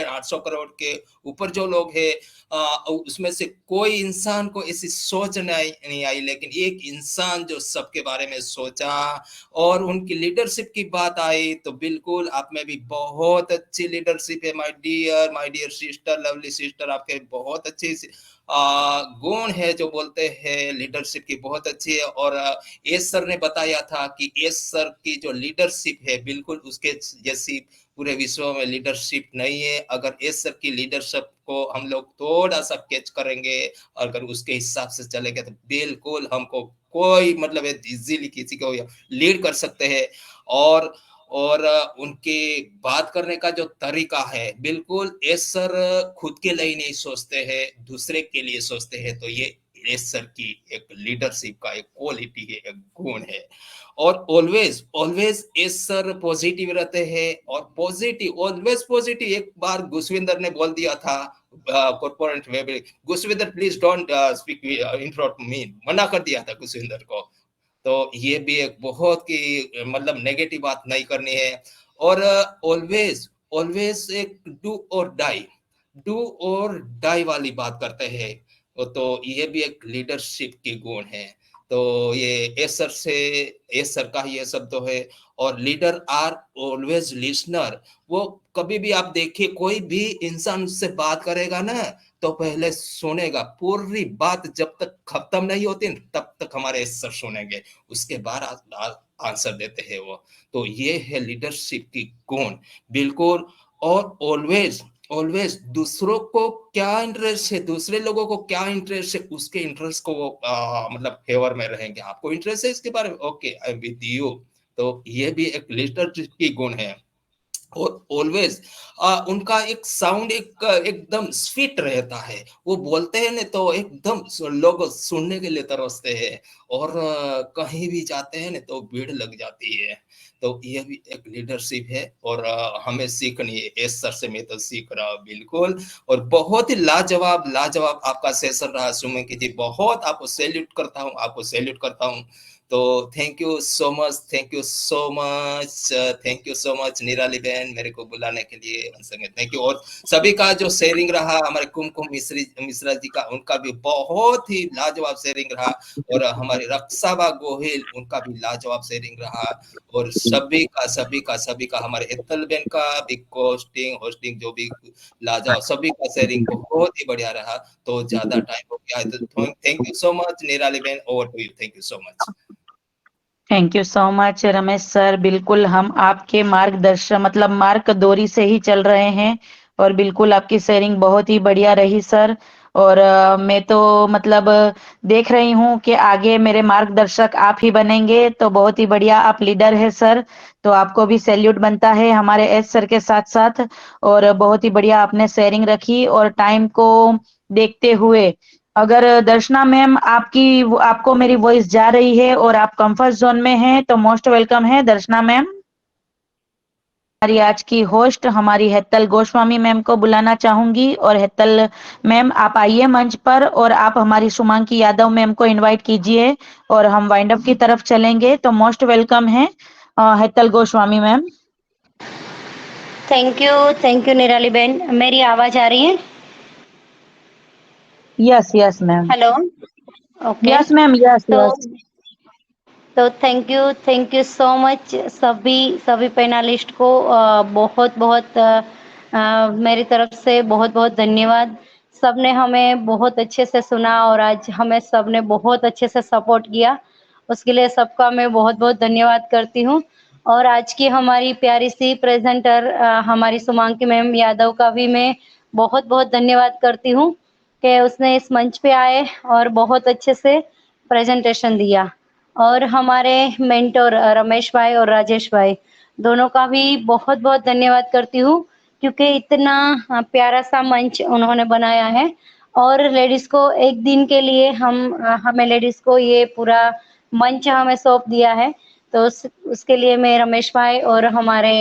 800 करोड़ के ऊपर जो लोग हैं, उसमें से कोई इंसान को ऐसी सोच नहीं आई, लेकिन एक इंसान जो सबके बारे में सोचा और उनकी लीडरशिप की बात आई, तो बिल्कुल आप में भी बहुत अच्छी लीडरशिप है my dear sister, lovely sister, आपके बहुत अच्छी गुण है, जो बोलते हैं लीडरशिप की बहुत अच्छी है। और एस सर ने बताया था कि एस सर की जो लीडरशिप है, बिल्कुल उसके जैसी पूरे विश्व में लीडरशिप नहीं है। अगर एस सर की लीडरशिप को हम लोग थोड़ा सा कैच करेंगे, अगर उसके हिसाब से चलेंगे, तो बिल्कुल हमको कोई मतलब इजीली किसी को लीड कर सकते हैं। और उनके बात करने का जो तरीका है, बिल्कुल एस सर खुद के लिए नहीं सोचते हैं, दूसरे के लिए सोचते हैं। तो ये एस सर की एक लीडरशिप का एक क्वालिटी है, एक गुण है। और always always S sir positive रहते हैं, और पॉजिटिव ऑलवेज पॉजिटिव। एक बार गुसविंदर ने बोल दिया था कॉर्पोरेट में, Guswinder please don't speak in front of me, मना कर दिया था गुसविंदर को। तो ये भी एक बहुत की मतलब नेगेटिव बात नहीं करनी है। और ऑलवेज ऑलवेज एक डू और डाई वाली बात करते हैं, तो ये भी एक लीडरशिप की गुण है। तो ये एस सर का ये शब्द है। और लीडर आर ऑलवेज लिसनर, वो कभी भी आप देखिए कोई भी इंसान उससे बात करेगा ना, तो पहले सुनेगा, पूरी बात जब तक खत्म नहीं होती तब तक हमारे सर सुनेंगे, उसके बाद आंसर देते हैं वो। तो ये है लीडरशिप की गुण, बिल्कुल। और ऑलवेज ऑलवेज दूसरों को क्या इंटरेस्ट है, दूसरे लोगों को क्या इंटरेस्ट है, उसके इंटरेस्ट को वो मतलब फेवर में रहेंगे। आपको इंटरेस्ट है इसके बारे में, okay I am with you. तो ये भी एक लीडरशिप की गुण है। और ऑलवेज उनका एक साउंड एकदम स्वीट रहता है, वो बोलते हैं ना तो एकदम लोग सुनने के लिए तरसते हैं। और कहीं भी जाते हैं ना तो भीड़ लग जाती है। तो ये भी एक लीडरशिप है, और हमें सीखनी है। एस सर से मैं तो सीख रहा हूँ, बिल्कुल। और बहुत ही लाजवाब लाजवाब आपका सेशन रहा सुमन की जी, बहुत आपको सैल्यूट करता हूँ, आपको सैल्यूट करता हूँ। तो thank you so much, thank you so much, thank you so much Nirali बहन मेरे को बुलाने के लिए, थैंक यू। और सभी का जो शेयरिंग रहा, हमारे कुमकुम मिश्रा जी का, उनका भी बहुत ही लाजवाब शेयरिंग रहा, और हमारी रक्षाबा गोहिल, उनका भी लाजवाब शेयरिंग रहा, और सभी का हमारे हेतल बहन का भी होस्टिंग जो भी लाजवाब, सभी का शेयरिंग बहुत ही बढ़िया रहा। तो ज्यादा टाइम हो गया है, तो thank you so much Nirali बहन, over to you, thank you so much. Thank you so much Ramesh sir. बिल्कुल हम आपके मार्गदर्शन मतलब मार्गदोरी से ही चल रहे हैं, और बिल्कुल आपकी शेयरिंग बहुत ही बढ़िया रही सर। और मैं तो मतलब देख रही हूँ कि आगे मेरे मार्गदर्शक आप ही बनेंगे, तो बहुत ही बढ़िया आप लीडर है सर। तो आपको भी सैल्यूट बनता है हमारे एस सर के साथ साथ। और बहुत ही बढ़िया आपने शेयरिंग रखी, और टाइम को देखते हुए अगर दर्शना मैम आपको मेरी वॉइस जा रही है और आप कंफर्ट जोन में हैं, तो मोस्ट वेलकम है दर्शना मैम। हमारी आज की होस्ट हमारी हेतल गोस्वामी मैम को बुलाना चाहूंगी, और हेतल मैम आप आइए मंच पर, और आप हमारी सुमांकी यादव मैम को इनवाइट कीजिए, और हम वाइंड अप की तरफ चलेंगे। तो मोस्ट वेलकम है Hetal Goswami ma'am. Thank you Nirali बहन। मेरी आवाज आ रही है? Yes ma'am. Hello, okay. Yes ma'am, yes तो yes. Thank you so much सभी पैनलिस्ट को बहुत बहुत मेरी तरफ से बहुत बहुत धन्यवाद। सबने हमें बहुत अच्छे से सुना, और आज हमें सबने बहुत अच्छे से सपोर्ट किया, उसके लिए सबका मैं बहुत बहुत धन्यवाद करती हूँ। और आज की हमारी प्यारी सी प्रेजेंटर हमारी सुमांकी मैम यादव का भी मैं बहुत बहुत धन्यवाद करती हूँ कि उसने इस मंच पे आए और बहुत अच्छे से प्रेजेंटेशन दिया। और हमारे मेंटोर रमेश भाई और राजेश भाई, दोनों का भी बहुत बहुत धन्यवाद करती हूँ, क्योंकि इतना प्यारा सा मंच उन्होंने बनाया है। और लेडीज को एक दिन के लिए हमें लेडीज को ये पूरा मंच हमें सौंप दिया है, तो उसके लिए मैं रमेश भाई और हमारे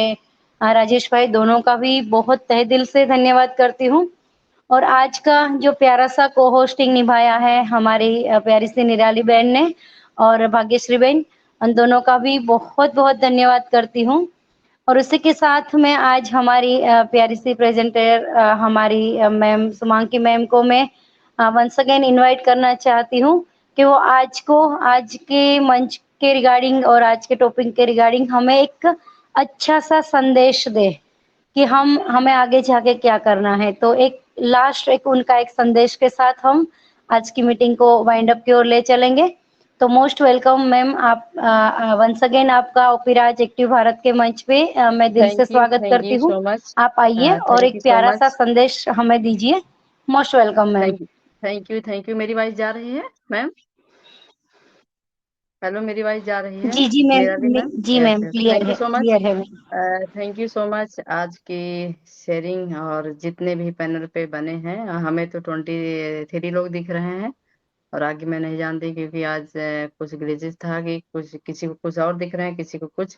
राजेश भाई दोनों का भी बहुत तहे दिल से धन्यवाद करती हूँ। और आज का जो प्यारा सा को होस्टिंग निभाया है हमारी प्यारी सी निराली बहन ने और भाग्यश्री बहन, उन दोनों का भी बहुत बहुत धन्यवाद करती हूँ। और उसी के साथ में आज हमारी प्यारी सी प्रेजेंटर हमारी मैम सुमांकी मैम को मैं वंस अगेन इनवाइट करना चाहती हूँ कि वो आज के मंच के रिगार्डिंग और आज के टॉपिक के रिगार्डिंग हमें एक अच्छा सा संदेश दे कि हमें आगे जाके क्या करना है। तो एक उनका एक संदेश के साथ हम आज की मीटिंग को वाइंड अप की ओर ले चलेंगे। तो मोस्ट वेलकम मैम, आप वंस अगेन आपका ओपीराज एक्टिव भारत के मंच पे मैं दिल से स्वागत थैंक करती यू हूँ। So much. आप आइए और थैंक यू एक सो प्यारा सा मच। संदेश हमें दीजिए। Most welcome ma'am. Thank you. मेरी वॉइस जा रही है मैम? हेलो, मेरी वॉइस जा रही है जी जी मैम, निराली मैम? जी yes ma'am, yes, thank you so much. Clear है ma'am. Thank you so much आज की शेयरिंग, और जितने भी पैनल पे बने हैं, हमें तो 23 लोग दिख रहे हैं, और आगे मैं नहीं जानती क्योंकि आज कुछ ग्लिचेस था कि कुछ किसी को कुछ और दिख रहे हैं, किसी को कुछ।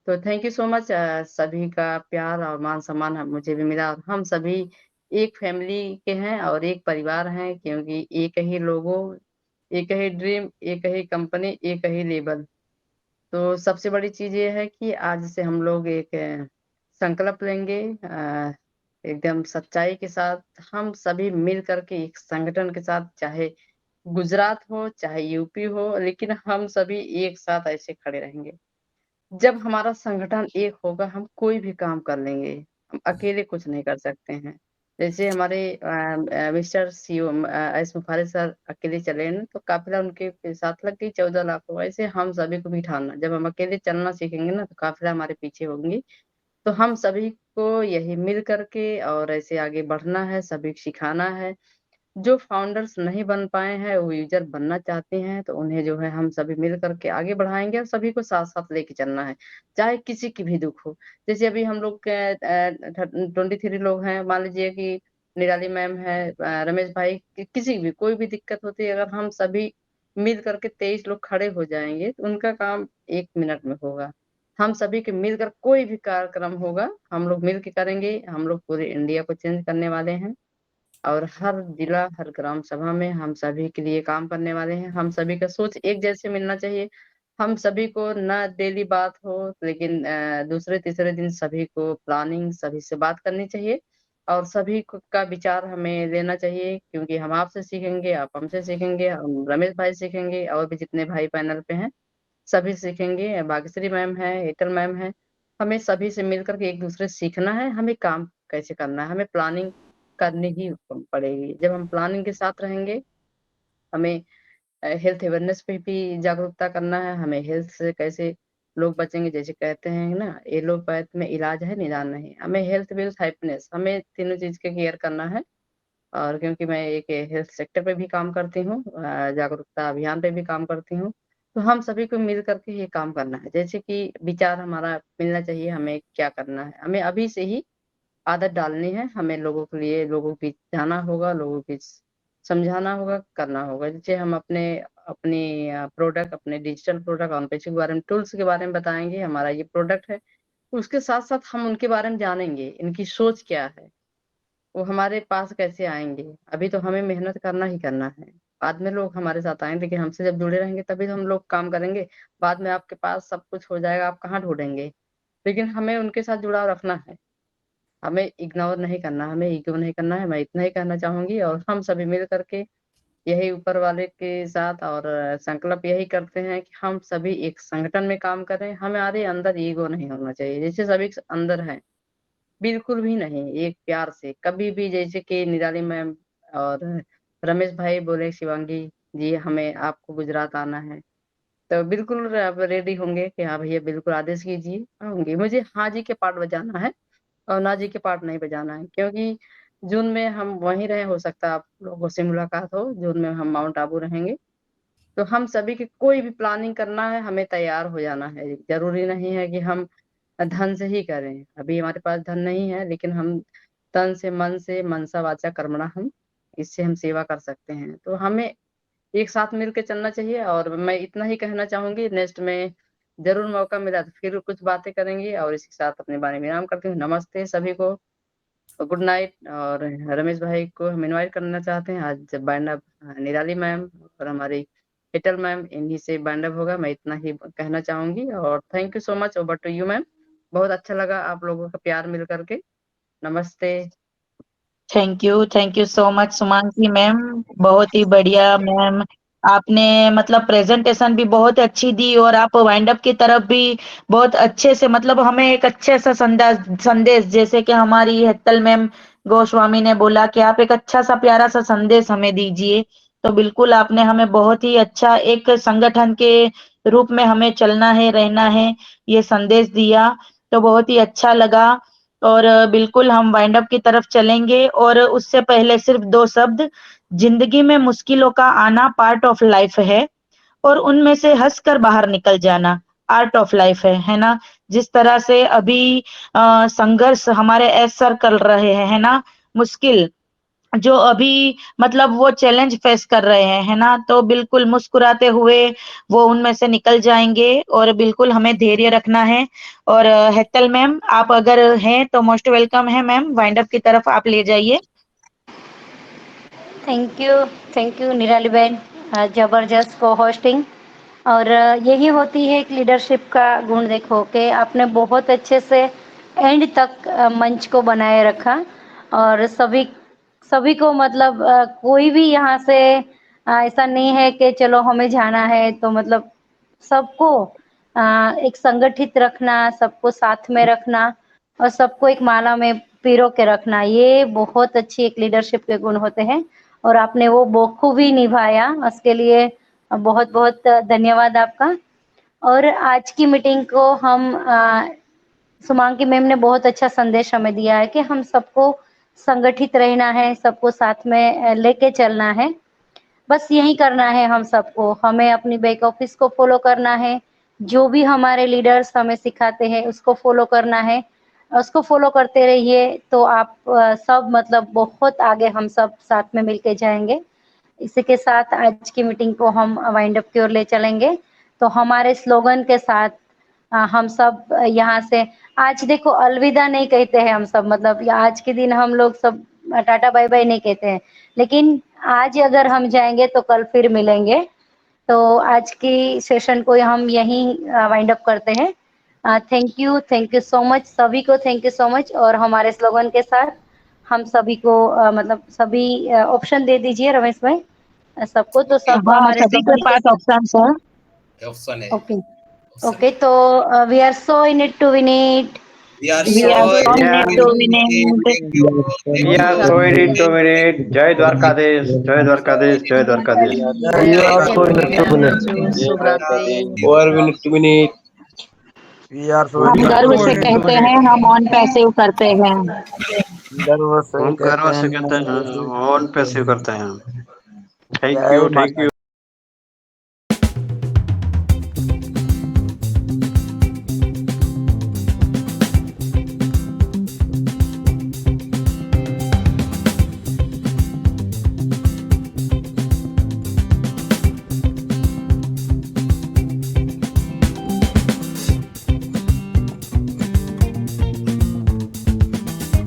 तो थैंक यू सो मच। सभी का प्यार और मान सम्मान मुझे भी मिला, और हम सभी एक फैमिली के हैं और एक परिवार हैं, क्योंकि एक ही लोगो, एक ही ड्रीम, एक ही कंपनी, एक ही लेबल। तो सबसे बड़ी चीज ये है कि आज से हम लोग एक संकल्प लेंगे, एकदम सच्चाई के साथ हम सभी मिल करके एक संगठन के साथ, चाहे गुजरात हो चाहे यूपी हो, लेकिन हम सभी एक साथ ऐसे खड़े रहेंगे। जब हमारा संगठन एक होगा हम कोई भी काम कर लेंगे, हम अकेले कुछ नहीं कर सकते हैं। जैसे हमारे मिस्टर सीओ एस मुफारिर सर अकेले चले ना, तो काफिला उनके साथ लग गई 14 लाख। वैसे हम सभी को बिठाना, जब हम अकेले चलना सीखेंगे ना, तो काफिला हमारे पीछे होंगी। तो हम सभी को यही मिल करके और ऐसे आगे बढ़ना है, सभी को सिखाना है। जो फाउंडर्स नहीं बन पाए हैं, वो यूजर बनना चाहते हैं, तो उन्हें जो है हम सभी मिल करके आगे बढ़ाएंगे, और सभी को साथ साथ लेके चलना है, चाहे किसी की भी दुख हो। जैसे अभी हम लोग 23 लोग हैं, मान लीजिए कि निराली मैम है, रमेश भाई, किसी की भी कोई भी दिक्कत होती है, अगर हम सभी मिल करके 23 लोग खड़े हो जाएंगे, तो उनका काम 1 मिनट में होगा। हम सभी के मिलकर कोई भी कार्यक्रम होगा, हम लोग मिल के करेंगे। हम लोग पूरे इंडिया को चेंज करने वाले हैं, और हर जिला हर ग्राम सभा में हम सभी के लिए काम करने वाले हैं। हम सभी का सोच एक जैसे मिलना चाहिए। हम सभी को ना डेली बात हो, लेकिन दूसरे तीसरे दिन सभी को प्लानिंग सभी से बात करनी चाहिए और सभी का विचार हमें लेना चाहिए, क्योंकि हम आपसे सीखेंगे, आप हमसे सीखेंगे, हम रमेश भाई सीखेंगे और भी जितने भाई पैनल पे हैं सभी सीखेंगे। भाग्यश्री मैम है, एटल मैम है, हमें सभी से मिलकर के एक दूसरे से सीखना है, हमें काम कैसे करना है, हमें प्लानिंग करनी ही पड़ेगी। जब हम प्लानिंग के साथ रहेंगे, हमें हेल्थ अवेयरनेस पे भी जागरूकता करना है, हमें हेल्थ से कैसे लोग बचेंगे, जैसे कहते हैं ना एलोपैथ में इलाज है निदान नहीं, हमें हेल्थ वेल्थ हैप्पीनेस, हमें तीनों चीज के केयर करना है। और क्योंकि मैं एक हेल्थ सेक्टर पे भी काम करती हूँ, जागरूकता अभियान पे भी काम करती हूँ, तो हम सभी को मिल करके ये काम करना है। जैसे कि विचार हमारा मिलना चाहिए, हमें क्या करना है, हमें अभी से ही आदत डालनी है, हमें लोगों के लिए लोगों के बीच जाना होगा, लोगों के बीच समझाना होगा, करना होगा। जैसे हम अपने अपनी प्रोडक्ट, अपने डिजिटल प्रोडक्ट ऑन पेज के बारे में, टूल्स के बारे में बताएंगे, हमारा ये प्रोडक्ट है, उसके साथ साथ हम उनके बारे में जानेंगे, इनकी सोच क्या है, वो हमारे पास कैसे आएंगे। अभी तो हमें मेहनत करना ही करना है, बाद में लोग हमारे साथ आएंगे, लेकिन हमसे जब जुड़े रहेंगे तभी तो हम लोग काम करेंगे। बाद में आपके पास सब कुछ हो जाएगा, आप कहाँ ढूंढेंगे, लेकिन हमें उनके साथ जुड़ाव रखना है, हमें इग्नोर नहीं करना, हमें इग्नोर नहीं करना है। मैं इतना ही कहना चाहूंगी और हम सभी मिल करके यही ऊपर वाले के साथ और संकल्प यही करते हैं कि हम सभी एक संगठन में काम करें, हमारे अंदर ईगो नहीं होना चाहिए, जैसे सभी के अंदर है, बिल्कुल भी नहीं, एक प्यार से कभी भी, जैसे कि निराली मैम और रमेश भाई बोले शिवांगी जी हमें आपको गुजरात आना है, तो बिल्कुल अब रेडी होंगे कि हाँ भैया बिल्कुल आदेश कीजिए, आऊंगी। मुझे हाँ जी के पार्ट बजाना है और ना जी के पार्ट नहीं बजाना है, क्योंकि जून में हम वहीं रहे, हो सकता है आप लोगों से मुलाकात हो, जून में हम माउंट आबू रहेंगे। तो हम सभी की कोई भी प्लानिंग करना है, हमें तैयार हो जाना है, जरूरी नहीं है कि हम धन से ही करें, अभी हमारे पास धन नहीं है, लेकिन हम तन से मन से मनसा वाचा कर्मणा, हम इससे हम सेवा कर सकते हैं। तो हमें एक साथ मिलकर चलना चाहिए और मैं इतना ही कहना चाहूंगी, नेक्स्ट में जरूर मौका मिला तो फिर कुछ बातें करेंगे। और इसके साथ अपने बारे में विराम करती हूँ। नमस्ते सभी को, गुड नाइट। और रमेश भाई को हम इनवाइट करना चाहते हैं, आज बाइंड अप निराली मैम और हमारी हिटल मैम, इन्हीं से बाइंड अप होगा, मैं इतना ही कहना चाहूंगी। और thank you so much, over to you ma'am. बहुत अच्छा लगा आप लोगों का प्यार मिल करके। नमस्ते। Thank you so much Sumanshi ma'am, बहुत ही बढ़िया मैम। आपने मतलब प्रेजेंटेशन भी बहुत अच्छी दी और आप वाइंड अप की तरफ भी बहुत अच्छे से, मतलब हमें एक अच्छे सा संदेश जैसे कि हमारी हेतल मैम गोस्वामी ने बोला कि आप एक अच्छा सा प्यारा सा संदेश हमें दीजिए, तो बिल्कुल आपने हमें बहुत ही अच्छा एक संगठन के रूप में हमें चलना है, रहना है, ये संदेश दिया, तो बहुत ही अच्छा लगा। और बिल्कुल हम वाइंड अप की तरफ चलेंगे और उससे पहले सिर्फ 2 शब्द, जिंदगी में मुश्किलों का आना पार्ट ऑफ लाइफ है और उनमें से हंसकर बाहर निकल जाना आर्ट ऑफ लाइफ है ना। जिस तरह से अभी संघर्ष हमारे एस सर कर रहे हैं, है ना, मुश्किल जो अभी मतलब वो चैलेंज फेस कर रहे हैं, है ना, तो बिल्कुल मुस्कुराते हुए वो उनमें से निकल जाएंगे और बिल्कुल हमें धैर्य रखना है। और हेतल मैम आप अगर हैं तो मोस्ट वेलकम है मैम, वाइंड अप की तरफ आप ले जाइए। थैंक यू निराली बहन, जबरदस्त को होस्टिंग। और यही होती है एक लीडरशिप का गुण, देखो कि आपने बहुत अच्छे से एंड तक मंच को बनाए रखा और सभी सभी को मतलब कोई भी यहाँ से ऐसा नहीं है कि चलो हमें जाना है, तो मतलब सबको एक संगठित रखना, सबको साथ में रखना और सबको एक माला में पिरो के रखना, ये बहुत अच्छी एक लीडरशिप के गुण होते हैं और आपने वो बखूबी निभाया, उसके लिए बहुत बहुत धन्यवाद आपका। और आज की मीटिंग को हम सुमांगी मैम ने बहुत अच्छा संदेश हमें दिया है कि हम सबको संगठित रहना है, सबको साथ में लेके चलना है, बस यही करना है हम सबको। हमें अपनी बैक ऑफिस को फॉलो करना है, जो भी हमारे लीडर्स हमें सिखाते हैं उसको फॉलो करना है, उसको फॉलो करते रहिए तो आप सब मतलब बहुत आगे हम सब साथ में मिलके जाएंगे। इसी के साथ आज की मीटिंग को हम वाइंड अप की ओर ले चलेंगे। तो हमारे स्लोगन के साथ हम सब यहाँ से आज देखो अलविदा नहीं कहते हैं हम सब, मतलब आज के दिन हम लोग सब टाटा बाय बाय नहीं कहते हैं, लेकिन आज अगर हम जाएंगे तो कल फिर मिलेंगे। तो आज की सेशन को हम यहीं वाइंड अप करते हैं। थैंक यू सो मच सभी को, थैंक यू सो मच। और हमारे स्लोगन के साथ हम सभी को मतलब सभी ऑप्शन दे दीजिए रमेश भाई सबको, तो सब हाँ, हमारे सभी के पास ऑप्शन है। ऑप्शन है। ओके तो we are so in it to win it, We are We are so so in it to win Thank you. Thank We are you. so in it to win it. जय द्वारकाधीश, जय द्वारकाधीश, जय Dwarkadhish. We are so in it to win it. शुभ रात्रि। और win it to win it. We are so हम गर्व से कहते हैं, हम ऑन पैसिव करते हैं। गर्व से हम गर्व से कहते हैं, ऑन पैसिव करते हैं। Thank you.